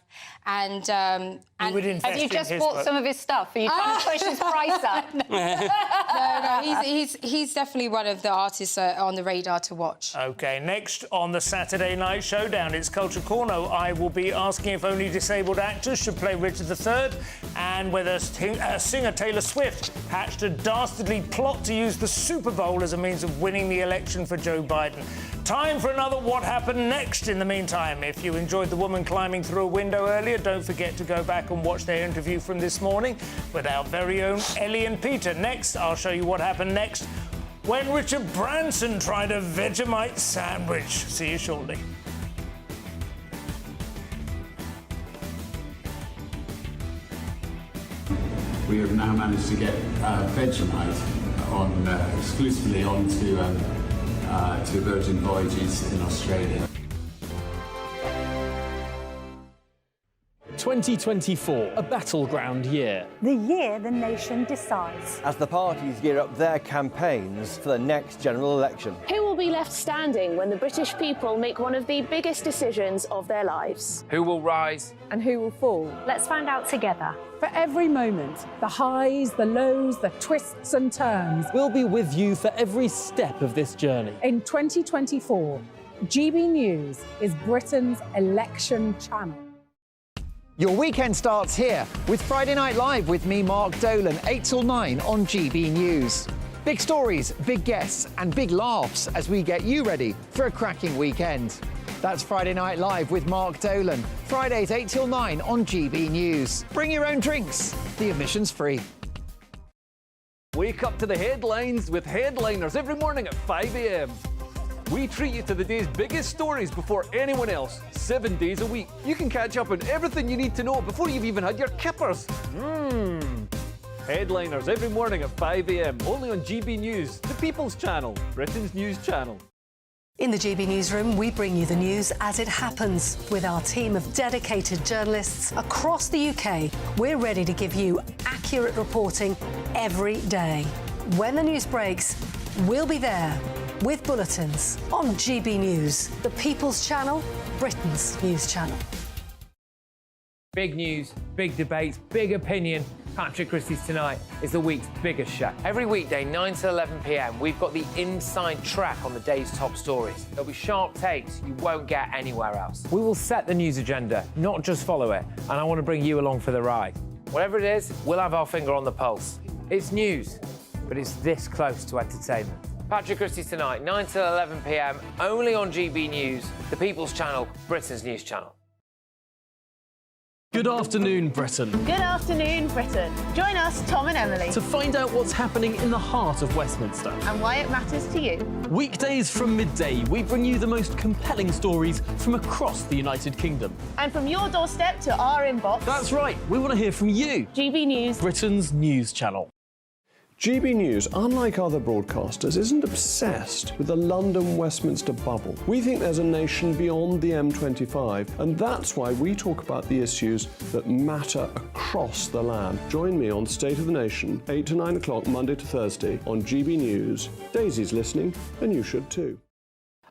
and have you just bought some of his stuff? Are you trying to push his price up? No, he's definitely one of the artists on the radar to watch. OK, next on the Saturday Night Showdown, it's Culture Corner. I will be asking if only disabled actors should play Richard III, and whether singer Taylor Swift hatched a dastardly plot to use the Super Bowl as a means of winning the election for Joe Biden. Time for another What Happened Next in the meantime. If you enjoyed the woman climbing through a window earlier, don't forget to go back and watch their interview from this morning with our very own Ellie and Peter. Next, I'll show you what happened next when Richard Branson tried a Vegemite sandwich. See you shortly. We have now managed to get Vegemite on exclusively onto Virgin Voyages in Australia. 2024, a battleground year. The year the nation decides. As the parties gear up their campaigns for the next general election. Who will be left standing when the British people make one of the biggest decisions of their lives? Who will rise? And who will fall? Let's find out together. For every moment, the highs, the lows, the twists and turns. We'll be with you for every step of this journey. In 2024, GB News is Britain's election channel. Your weekend starts here with Friday Night Live with me, Mark Dolan, 8 till 9 on GB News. Big stories, big guests and big laughs as we get you ready for a cracking weekend. That's Friday Night Live with Mark Dolan. Fridays 8 till 9 on GB News. Bring your own drinks. The admission's free. Wake up to the headlines with headliners every morning at 5 a.m. We treat you to the day's biggest stories before anyone else, 7 days a week. You can catch up on everything you need to know before you've even had your kippers. Headliners every morning at 5 a.m, only on GB News, the People's Channel, Britain's news channel. In the GB Newsroom, we bring you the news as it happens. With our team of dedicated journalists across the UK, we're ready to give you accurate reporting every day. When the news breaks, we'll be there with bulletins on GB News, the People's Channel, Britain's news channel. Big news, big debates, big opinion. Patrick Christie's Tonight is the week's biggest show. Every weekday, 9 to 11 p.m, we've got the inside track on the day's top stories. There'll be sharp takes you won't get anywhere else. We will set the news agenda, not just follow it, and I want to bring you along for the ride. Whatever it is, we'll have our finger on the pulse. It's news, but it's this close to entertainment. Patrick Christie's Tonight, 9 to 11 p.m, only on GB News, the People's Channel, Britain's news channel. Good afternoon, Britain. Good afternoon, Britain. Join us, Tom and Emily, to find out what's happening in the heart of Westminster and why it matters to you. Weekdays from midday, we bring you the most compelling stories from across the United Kingdom. And from your doorstep to our inbox. That's right, we want to hear from you. GB News, Britain's news channel. GB News, unlike other broadcasters, isn't obsessed with the London-Westminster bubble. We think there's a nation beyond the M25, and that's why we talk about the issues that matter across the land. Join me on State of the Nation, 8 to 9 o'clock, Monday to Thursday, on GB News. Daisy's listening, and you should too.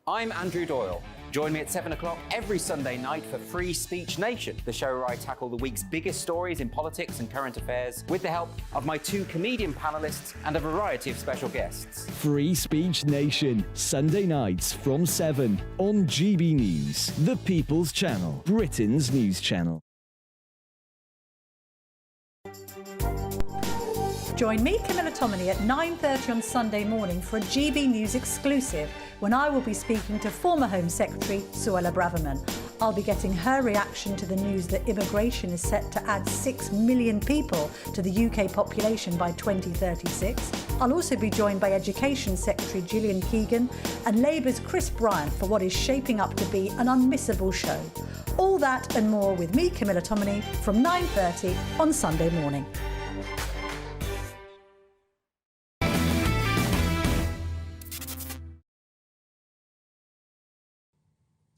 I'm Andrew Doyle. Join me at 7 o'clock every Sunday night for Free Speech Nation, the show where I tackle the week's biggest stories in politics and current affairs with the help of my two comedian panellists and a variety of special guests. Free Speech Nation, Sunday nights from 7 on GB News, the People's Channel, Britain's news channel. Join me, Camilla Tominey, at 9:30 on Sunday morning for a GB News exclusive when I will be speaking to former Home Secretary Suella Braverman. I'll be getting her reaction to the news that immigration is set to add 6 million people to the UK population by 2036. I'll also be joined by Education Secretary Gillian Keegan and Labour's Chris Bryant for what is shaping up to be an unmissable show. All that and more with me, Camilla Tominey, from 9:30 on Sunday morning.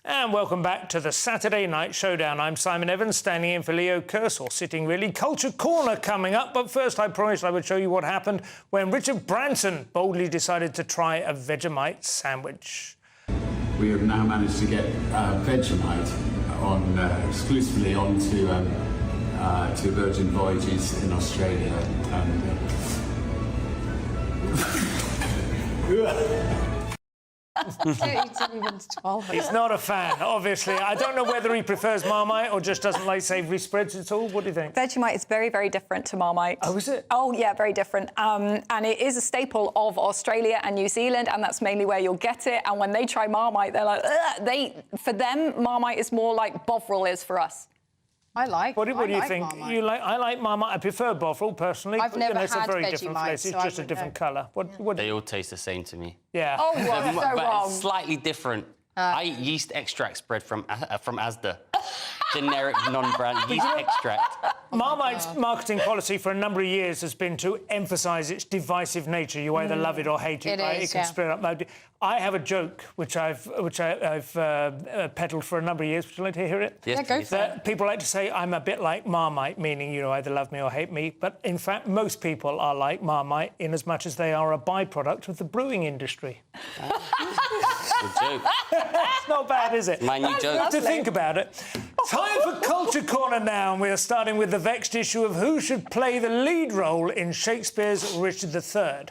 And welcome back to the Saturday Night Showdown. I'm Simon Evans, standing in for Leo Kershaw, sitting really. Culture Corner coming up, but first I promised I would show you what happened when Richard Branson boldly decided to try a Vegemite sandwich. We have now managed to get Vegemite on exclusively onto to Virgin Voyages in Australia. He's not a fan, obviously. I don't know whether he prefers Marmite or just doesn't like savoury spreads at all. What do you think? Vegemite is very, very different to Marmite. Oh, is it? Oh, yeah, very different. And it is a staple of Australia and New Zealand, and that's mainly where you'll get it. And when they try Marmite, they're like, ugh. For them, Marmite is more like Bovril is for us. I like. What do you think? Marmite. You like? I like Marmite. I prefer Bovril personally. I've never it's a had very Vegemite, different flavour. It's so just a different colour. What They all taste the same to me. Yeah. Oh, you are so but wrong. it's slightly different. I eat yeast extract spread from Asda. Generic, non-brand yeast extract. Marmite's marketing policy for a number of years has been to emphasise its divisive nature. You either love it or hate it. It Right? is, It can yeah. spread up. I have a joke which I've peddled for a number of years. Would you like to hear it? Yes, go please. for it. People like to say I'm a bit like Marmite, meaning you either love me or hate me. But in fact, most people are like Marmite in as much as they are a byproduct of the brewing industry. Good joke. It's not bad, is it? My new joke. To think about it. Time for Culture Corner now, and we are starting with the vexed issue of who should play the lead role in Shakespeare's Richard III.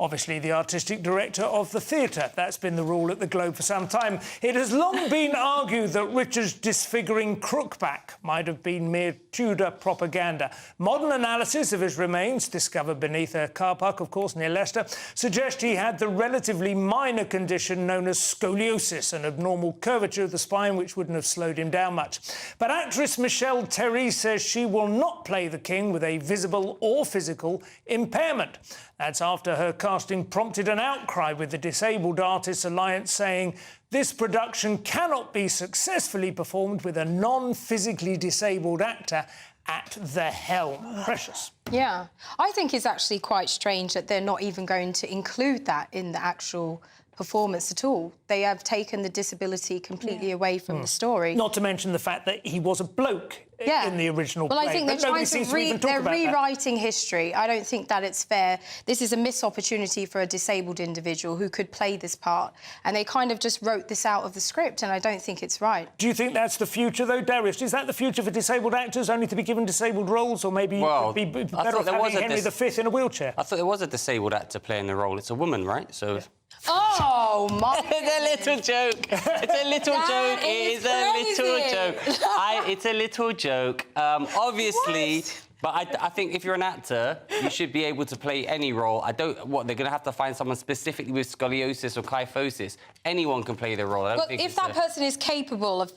Obviously, the artistic director of the theatre. That's been the rule at the Globe for some time. It has long been argued that Richard's disfiguring crookback might have been mere Tudor propaganda. Modern analysis of his remains, discovered beneath a car park, of course, near Leicester, suggest he had the relatively minor condition known as scoliosis, an abnormal curvature of the spine which wouldn't have slowed him down much. But actress Michelle Terry says she will not play the king with a visible or physical impairment. That's after her casting prompted an outcry with the Disabled Artists Alliance saying this production cannot be successfully performed with a non-physically disabled actor at the helm. Precious. Yeah. I think it's actually quite strange that they're not even going to include that in the actual performance at all. They have taken the disability completely away from the story. Not to mention the fact that he was a bloke in the original well, play. I think they're trying to they're rewriting history. I don't think that it's fair. This is a missed opportunity for a disabled individual who could play this part, and they kind of just wrote this out of the script, and I don't think it's right. Do you think that's the future, though, Darius? Is that the future for disabled actors, only to be given disabled roles, or maybe Well, be better I off thought there having was a Henry V in a wheelchair? I thought there was a disabled actor playing the role. It's a woman, right? So. Oh, my... It's a little joke. It's a little joke. It is a little joke. It's a little joke. Obviously... But I think if you're an actor, you should be able to play any role. They're going to have to find someone specifically with scoliosis or kyphosis. Anyone can play their role. I don't think if that person is capable of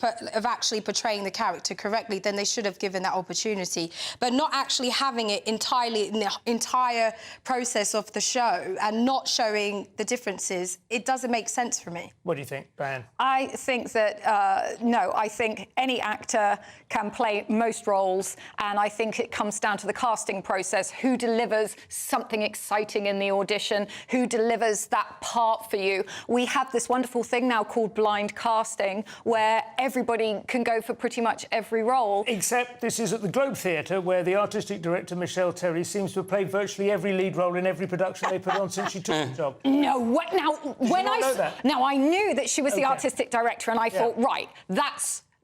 actually portraying the character correctly, then they should have given that opportunity. But not actually having it entirely in the entire process of the show and not showing the differences, it doesn't make sense for me. What do you think, Diane? I think that, no, I think any actor can play most roles, and I think it comes down to the casting process, who delivers something exciting in the audition, who delivers that part for you. We have this wonderful thing now called blind casting, where everybody can go for pretty much every role. Except this is at the Globe Theatre, where the artistic director, Michelle Terry, seems to have played virtually every lead role in every production they put on since she took the job. No, what now? When I know that? Now I knew that she was the artistic director, and I thought, right,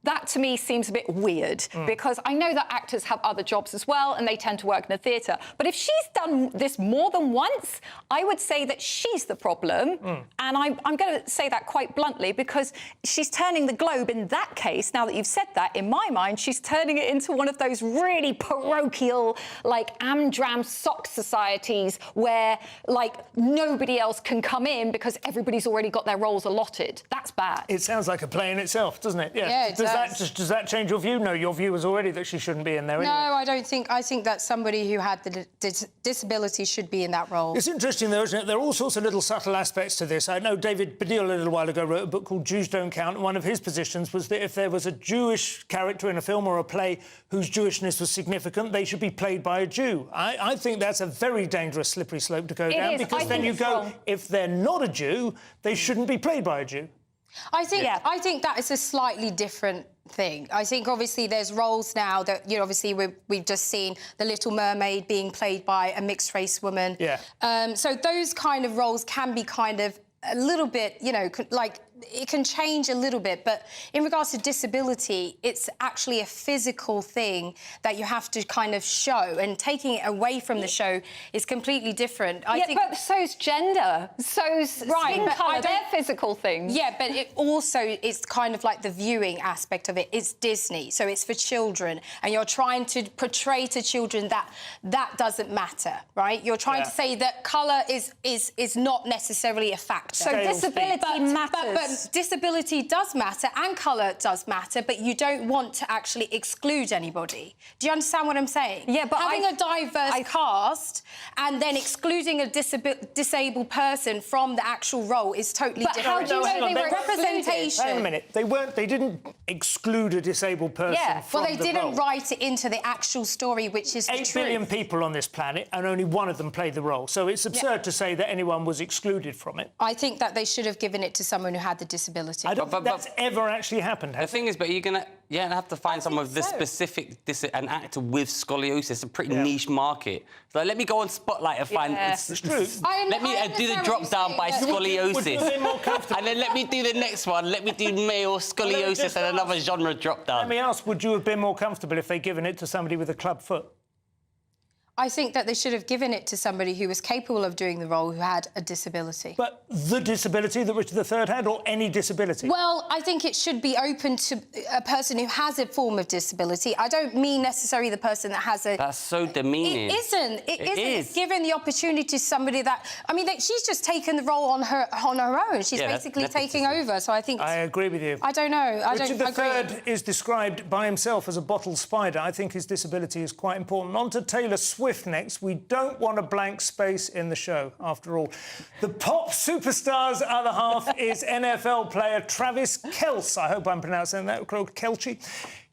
that to me seems a bit weird, because I know that actors have other jobs as well and they tend to work in the theatre. But if she's done this more than once, I would say that she's the problem. And I'm going to say that quite bluntly, because she's turning the Globe in that case, now that you've said that, in my mind, she's turning it into one of those really parochial, like, Amdram sock societies where, like, nobody else can come in because everybody's already got their roles allotted. That's bad. It sounds like a play in itself, doesn't it? Yeah, it does. Does that change your view? No, your view was already that she shouldn't be in there. No, anyway. I don't think. I think that somebody who had the disability should be in that role. It's interesting, though, isn't it? There are all sorts of little subtle aspects to this. I know David Baddiel a little while ago wrote a book called Jews Don't Count, and one of his positions was that if there was a Jewish character in a film or a play whose Jewishness was significant, they should be played by a Jew. I think that's a very dangerous, slippery slope to go down, because then you go, if they're not a Jew, they shouldn't be played by a Jew. I think that is a slightly different thing. I think obviously there's roles now that, you know, obviously we've just seen The Little Mermaid being played by a mixed race woman. Yeah. So those kind of roles can be kind of a little bit, you know, like it can change a little bit, but in regards to disability, it's actually a physical thing that you have to kind of show, and taking it away from the show is completely different. I think, but so's gender, so's skin colour, they're physical things. Yeah, but it also is kind of like the viewing aspect of it. It's Disney, so it's for children, and you're trying to portray to children that that doesn't matter, right? You're trying to say that colour is not necessarily a factor. So disability matters. But disability does matter and colour does matter, but you don't want to actually exclude anybody. Do you understand what I'm saying? Yeah, but having a diverse cast and then excluding a disabled person from the actual role is totally different. How do you know they were representation? Wait a minute. They didn't exclude a disabled person from well, they the didn't role. write it into the actual story, which is the 8 truth. billion people on this planet, and only one of them played the role. So it's absurd to say that anyone was excluded from it. I think that they should have given it to someone who had the disability. I don't think that's ever actually happened. The thing is, but you're going to have to find someone with this specific... an actor with scoliosis. It's a pretty niche market. So let me go on Spotlight and find... It's true. Let me do the drop-down by scoliosis. And then let me do the next one. Let me do male scoliosis and another genre drop-down. Let me ask, would you have been more comfortable if they'd given it to somebody with a club foot? I think that they should have given it to somebody who was capable of doing the role, who had a disability. But the disability that Richard III had, or any disability? Well, I think it should be open to a person who has a form of disability. I don't mean necessarily the person that has a... That's so demeaning. It isn't. It isn't. is. It's given the opportunity to somebody that... I mean, she's just taken the role on her own. She's basically taking over, so I think... I agree with you. I don't know. Richard III is described by himself as a bottle spider. I think his disability is quite important. On to Taylor Swift next. We don't want a blank space in the show, after all. The pop superstar's other half is NFL player Travis Kelce. I hope I'm pronouncing that correctly.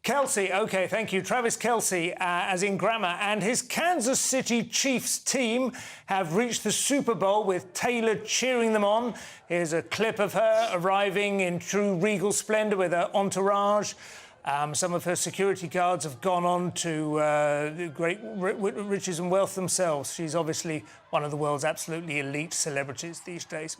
Kelce, OK, thank you. Travis Kelce, as in grammar, and his Kansas City Chiefs team have reached the Super Bowl with Taylor cheering them on. Here's a clip of her arriving in true regal splendour with her entourage. Some of her security guards have gone on to great riches and wealth themselves. She's obviously one of the world's absolutely elite celebrities these days.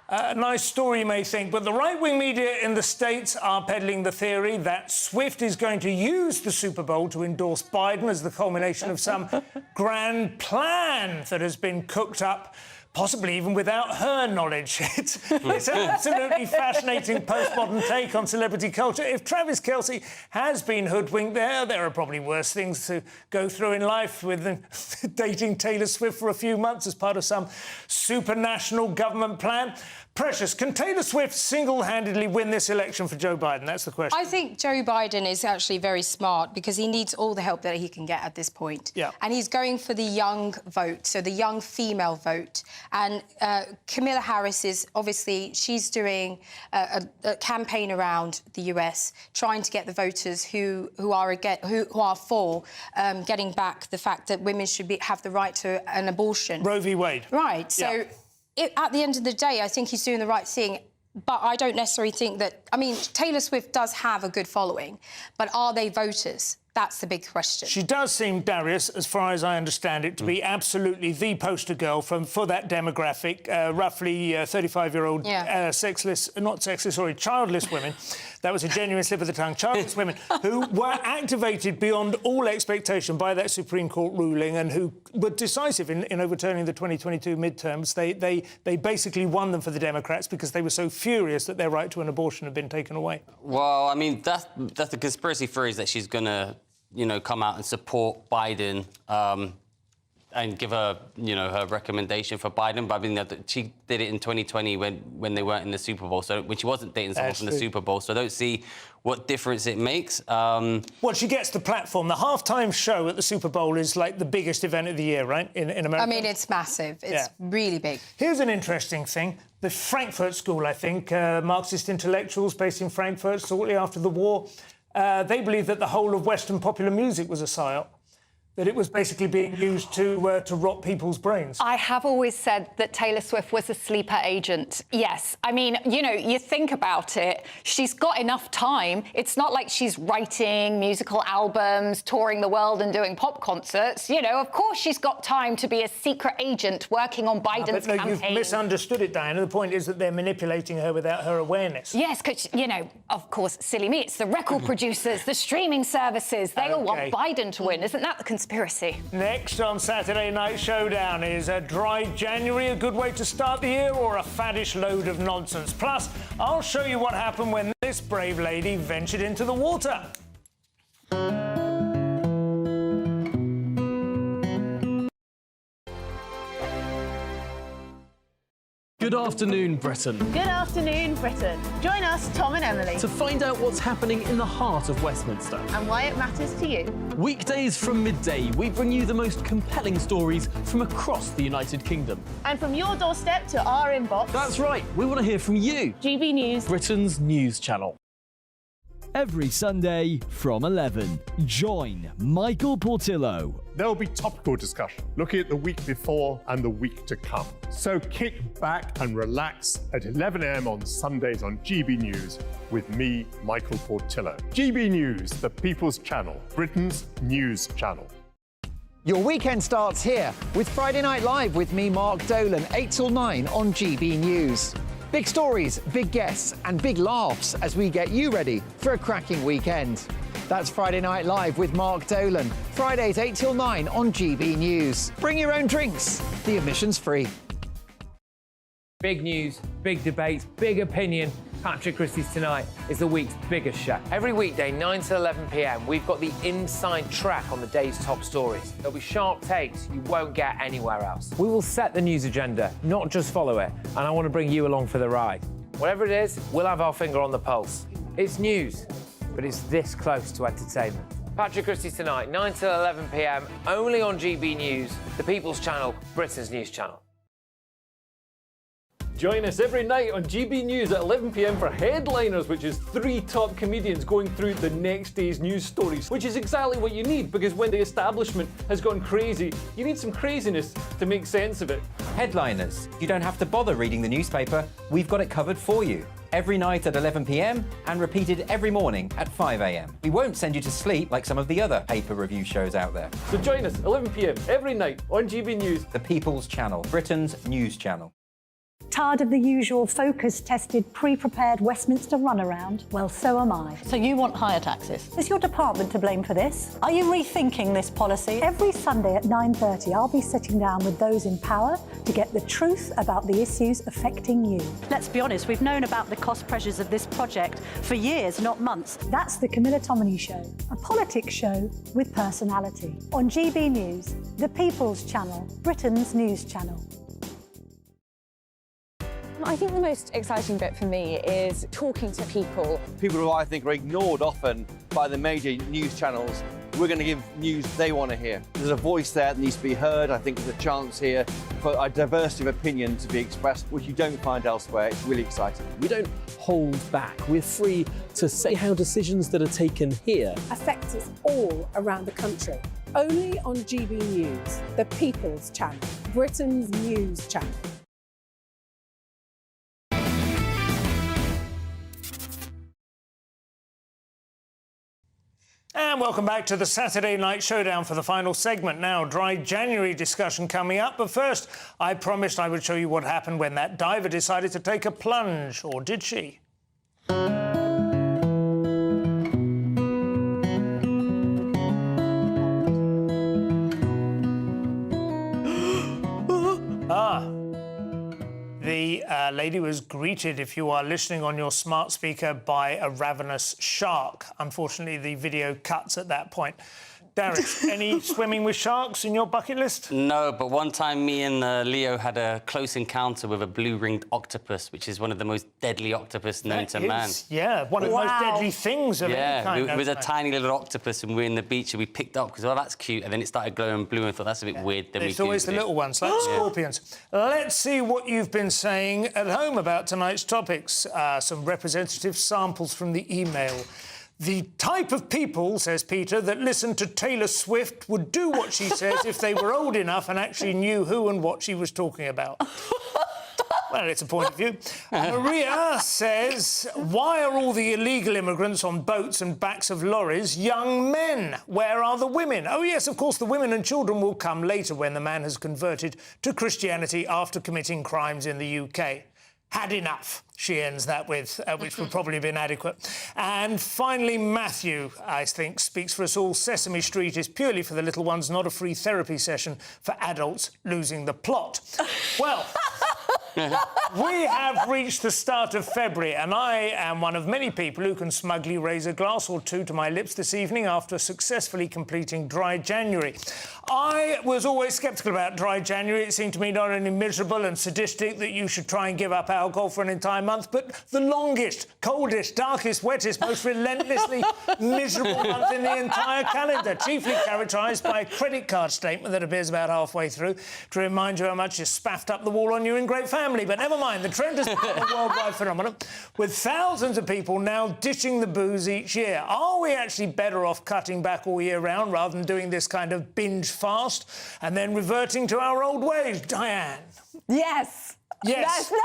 Nice story, you may think, but the right-wing media in the States are peddling the theory that Swift is going to use the Super Bowl to endorse Biden as the culmination of some grand plan that has been cooked up, possibly even without her knowledge. It's an absolutely fascinating postmodern take on celebrity culture. If Travis Kelce has been hoodwinked there are probably worse things to go through in life, with dating Taylor Swift for a few months as part of some supranational government plan. Precious, can Taylor Swift single-handedly win this election for Joe Biden? That's the question. I think Joe Biden is actually very smart, because he needs all the help that he can get at this point. Yeah. And he's going for the young vote, so the young female vote. And Kamala Harris is obviously, she's doing a campaign around the US, trying to get the voters who are for getting back the fact that women should have the right to an abortion. Roe v. Wade. Right. So... Yeah. At the end of the day, I think he's doing the right thing, but I don't necessarily think that... I mean, Taylor Swift does have a good following, but are they voters? That's the big question. She does seem, Darius, as far as I understand it, to be absolutely the poster girl for that demographic, roughly 35-year-old childless women. That was a genuine slip of the tongue. Childless women who were activated beyond all expectation by that Supreme Court ruling, and who were decisive in overturning the 2022 midterms. They basically won them for the Democrats because they were so furious that their right to an abortion had been taken away. Well, I mean, that's the conspiracy theories that she's going to, come out and support Biden give her, her recommendation for Biden. But I mean, she did it in 2020 when they weren't in the Super Bowl, so when she wasn't dating someone from the Super Bowl. So I don't see what difference it makes. Well, she gets the platform. The halftime show at the Super Bowl is like the biggest event of the year, right, in America? I mean, it's massive. It's really big. Here's an interesting thing. The Frankfurt School, I think, Marxist intellectuals based in Frankfurt shortly after the war, they believe that the whole of Western popular music was a psyop. That it was basically being used to rot people's brains. I have always said that Taylor Swift was a sleeper agent. Yes. I mean, you think about it, she's got enough time. It's not like she's writing musical albums, touring the world and doing pop concerts. Of course she's got time to be a secret agent working on Biden's campaign. You've misunderstood it, Diana. The point is that they're manipulating her without her awareness. Yes, because, of course, silly me, it's the record producers, the streaming services. They all want Biden to win. Isn't that the conspiracy? Next on Saturday Night Showdown, is a dry January a good way to start the year or a faddish load of nonsense? Plus, I'll show you what happened when this brave lady ventured into the water. Good afternoon, Britain. Good afternoon, Britain. Join us, Tom and Emily, To find out what's happening in the heart of Westminster. and why it matters to you. Weekdays from midday, we bring you the most compelling stories from across the United Kingdom. And from your doorstep to our inbox. That's right, we want to hear from you. GB News, Britain's news channel. Every Sunday from 11, join Michael Portillo. There will be topical discussion, looking at the week before and the week to come. So kick back and relax at 11 a.m. on Sundays on GB News with me, Michael Portillo. GB News, the People's Channel, Britain's news channel. Your weekend starts here with Friday Night Live with me, Mark Dolan, 8 till 9 on GB News. Big stories, big guests and big laughs as we get you ready for a cracking weekend. That's Friday Night Live with Mark Dolan. Fridays 8 till 9 on GB News. Bring your own drinks. The admission's free. Big news, big debates, big opinion. Patrick Christie's Tonight is the week's biggest show. Every weekday, 9 to 11 p.m, we've got the inside track on the day's top stories. There'll be sharp takes you won't get anywhere else. We will set the news agenda, not just follow it, and I want to bring you along for the ride. Whatever it is, we'll have our finger on the pulse. It's news, but it's this close to entertainment. Patrick Christie's Tonight, 9 to 11 p.m, only on GB News, the People's Channel, Britain's news channel. Join us every night on GB News at 11 p.m. for Headliners, which is 3 top comedians going through the next day's news stories, which is exactly what you need, because when the establishment has gone crazy, you need some craziness to make sense of it. Headliners. You don't have to bother reading the newspaper. We've got it covered for you. Every night at 11 p.m. and repeated every morning at 5 a.m. We won't send you to sleep like some of the other paper review shows out there. So join us 11 p.m. every night on GB News. The People's Channel, Britain's news channel. Tired of the usual focus-tested, pre-prepared Westminster runaround? Well, so am I. So you want higher taxes? Is your department to blame for this? Are you rethinking this policy? Every Sunday at 9:30, I'll be sitting down with those in power to get the truth about the issues affecting you. Let's be honest, we've known about the cost pressures of this project for years, not months. That's the Camilla Tominey Show, a politics show with personality. On GB News, the People's Channel, Britain's news channel. I think the most exciting bit for me is talking to people. People who I think are ignored often by the major news channels. We're going to give news they want to hear. There's a voice there that needs to be heard. I think there's a chance here for a diversity of opinion to be expressed, which you don't find elsewhere. It's really exciting. We don't hold back. We're free to say how decisions that are taken here affect us all around the country. Only on GB News, the People's Channel, Britain's news channel. And welcome back to the Saturday Night Showdown for the final segment. Now, dry January discussion coming up. But first, I promised I would show you what happened when that diver decided to take a plunge. Or did she? The lady was greeted, if you are listening on your smart speaker, by a ravenous shark. Unfortunately, the video cuts at that point. Darius, any swimming with sharks in your bucket list? No, but one time me and Leo had a close encounter with a blue-ringed octopus, which is one of the most deadly octopus known to man. Yeah, one of the most deadly things of any kind. Yeah, it was a tiny little octopus, and we were in the beach, and we picked it up because, oh, that's cute, and then it started glowing blue, and thought that's a bit weird. Then it's always the little ones, like scorpions. Let's see what you've been saying at home about tonight's topics. Some representative samples from the email. The type of people, says Peter, that listen to Taylor Swift would do what she says if they were old enough and actually knew who and what she was talking about. Well, it's a point of view. Maria says, why are all the illegal immigrants on boats and backs of lorries young men? Where are the women? Oh, yes, of course, the women and children will come later when the man has converted to Christianity after committing crimes in the UK. Had enough, she ends that with, which would probably have been adequate. And finally, Matthew, I think, speaks for us all. Sesame Street is purely for the little ones, not a free therapy session for adults losing the plot. Well, we have reached the start of February, and I am one of many people who can smugly raise a glass or two to my lips this evening after successfully completing Dry January. I was always sceptical about Dry January. It seemed to me not only miserable and sadistic that you should try and give up alcohol for an entire month, but the longest, coldest, darkest, wettest, most relentlessly miserable month in the entire calendar, chiefly characterised by a credit card statement that appears about halfway through to remind you how much you spaffed up the wall on your in-great family. But never mind, the trend has become a worldwide phenomenon, with thousands of people now ditching the booze each year. Are we actually better off cutting back all year round rather than doing this kind of binge fast and then reverting to our old ways? Diane? Yes. Yes. No,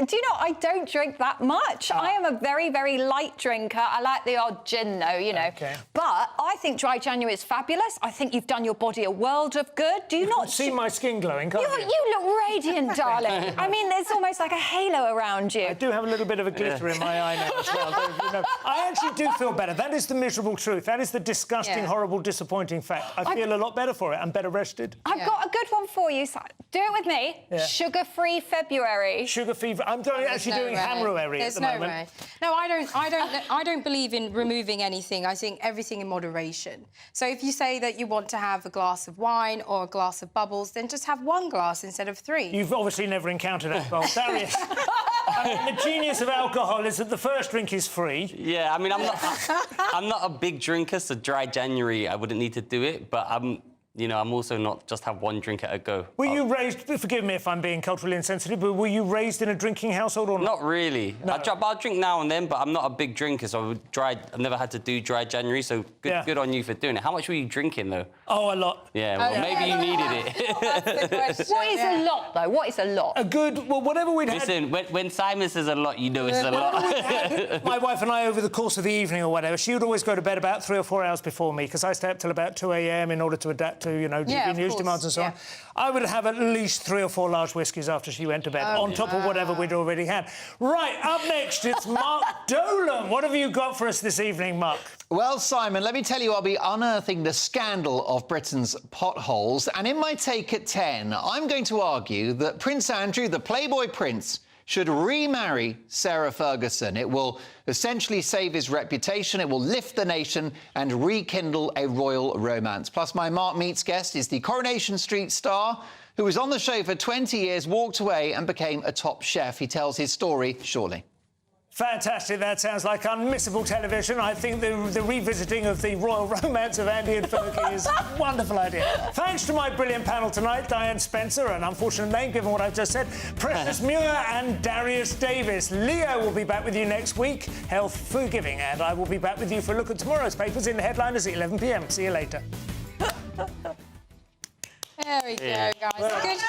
do you know, I don't drink that much. I am a very, very light drinker. I like the odd gin, though, you know. Okay. But I think Dry January is fabulous. I think you've done your body a world of good. Do you not see my skin glowing, can't you? You look radiant, darling. I mean, there's almost like a halo around you. I do have a little bit of a glitter in my eye now as well. You know, I actually do feel better. That is the miserable truth. That is the disgusting, horrible, disappointing fact. I feel a lot better for it. I'm better rested. I've got a good one for you. So do it with me. Yeah. Sugar-free February. Sugar-free. I'm actually doing Hamruary at the moment. Way. No, I don't believe in removing anything. I think everything in moderation. So if you say that you want to have a glass of wine or a glass of bubbles, then just have one glass instead of three. You've obviously never encountered alcohol. Darius, I mean, the genius of alcohol is that the first drink is free. Yeah, I mean, I'm not a big drinker, so Dry January, I wouldn't need to do it, but I'm also not just have one drink at a go. Were you raised, forgive me if I'm being culturally insensitive, but were you raised in a drinking household or not? Not really. No. I'll drink now and then, but I'm not a big drinker, so I've never had to do Dry January, so good on you for doing it. How much were you drinking, though? Oh, a lot. Yeah, well, maybe you needed it. That's the question. What is a lot, though? What is a lot? A good, well, whatever we'd had... Listen, when Simon says a lot, you know it's a lot. My wife and I, over the course of the evening or whatever, she would always go to bed about 3 or 4 hours before me, because I stay up till about 2 a.m. in order to adapt to, you know, GBNews demands and so on. I would have at least 3 or 4 large whiskies after she went to bed, on top of whatever we'd already had. Right, up next, it's Mark Dolan. What have you got for us this evening, Mark? Well, Simon, let me tell you, I'll be unearthing the scandal of Britain's potholes. And in my take at 10, I'm going to argue that Prince Andrew, the Playboy Prince, should remarry Sarah Ferguson. It will essentially save his reputation, it will lift the nation and rekindle a royal romance. Plus, my Mark Meets guest is the Coronation Street star who was on the show for 20 years, walked away and became a top chef. He tells his story shortly. Fantastic. That sounds like unmissable television. I think the revisiting of the royal romance of Andy and Fergie is a wonderful idea. Thanks to my brilliant panel tonight, Diane Spencer, an unfortunate name given what I've just said, Precious Muir and Darius Davis. Leo will be back with you next week, health, food giving, and I will be back with you for a look at tomorrow's papers in the headliners at 11 p.m. See you later. There we go, guys. Good show.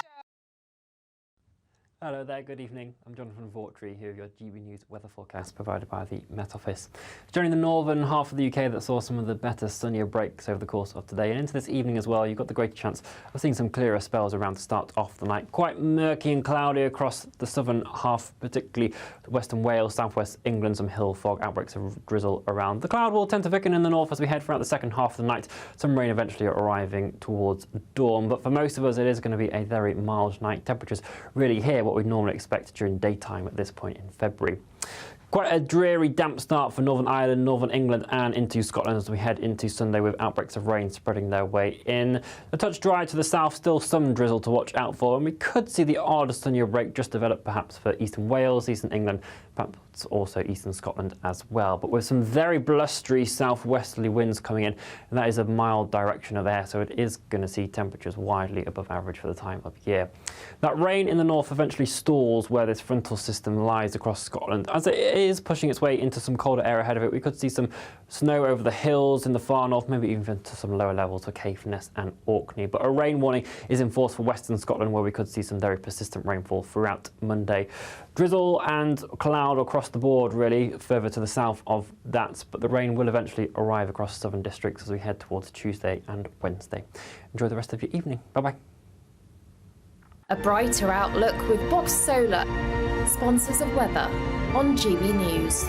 Hello there, good evening. I'm Jonathan Vautry, here with your GB News weather forecast provided by the Met Office. It's during the northern half of the UK that saw some of the better, sunnier breaks over the course of today. And into this evening as well, you've got the greater chance of seeing some clearer spells around to start off the night. Quite murky and cloudy across the southern half, particularly western Wales, southwest England, some hill fog, outbreaks of drizzle around. The cloud will tend to thicken in the north as we head throughout the second half of the night. Some rain eventually arriving towards dawn. But for most of us, it is going to be a very mild night. Temperatures really here what we'd normally expect during daytime at this point in February. Quite a dreary, damp start for Northern Ireland, Northern England and into Scotland as we head into Sunday with outbreaks of rain spreading their way in. A touch dry to the south, still some drizzle to watch out for, and we could see the odd sunnier break just develop perhaps for eastern Wales, eastern England, perhaps also eastern Scotland as well. But with some very blustery southwesterly winds coming in, and that is a mild direction of air, so it is going to see temperatures widely above average for the time of year. That rain in the north eventually stalls where this frontal system lies across Scotland. As it is pushing its way into some colder air ahead of it, we could see some snow over the hills in the far north, maybe even to some lower levels for Caithness and Orkney. But a rain warning is in force for western Scotland, where we could see some very persistent rainfall throughout Monday. Drizzle and cloud across the board, really, further to the south of that, but the rain will eventually arrive across southern districts as we head towards Tuesday and Wednesday. Enjoy the rest of your evening. Bye-bye. A brighter outlook with Box Solar, sponsors of weather on GB News.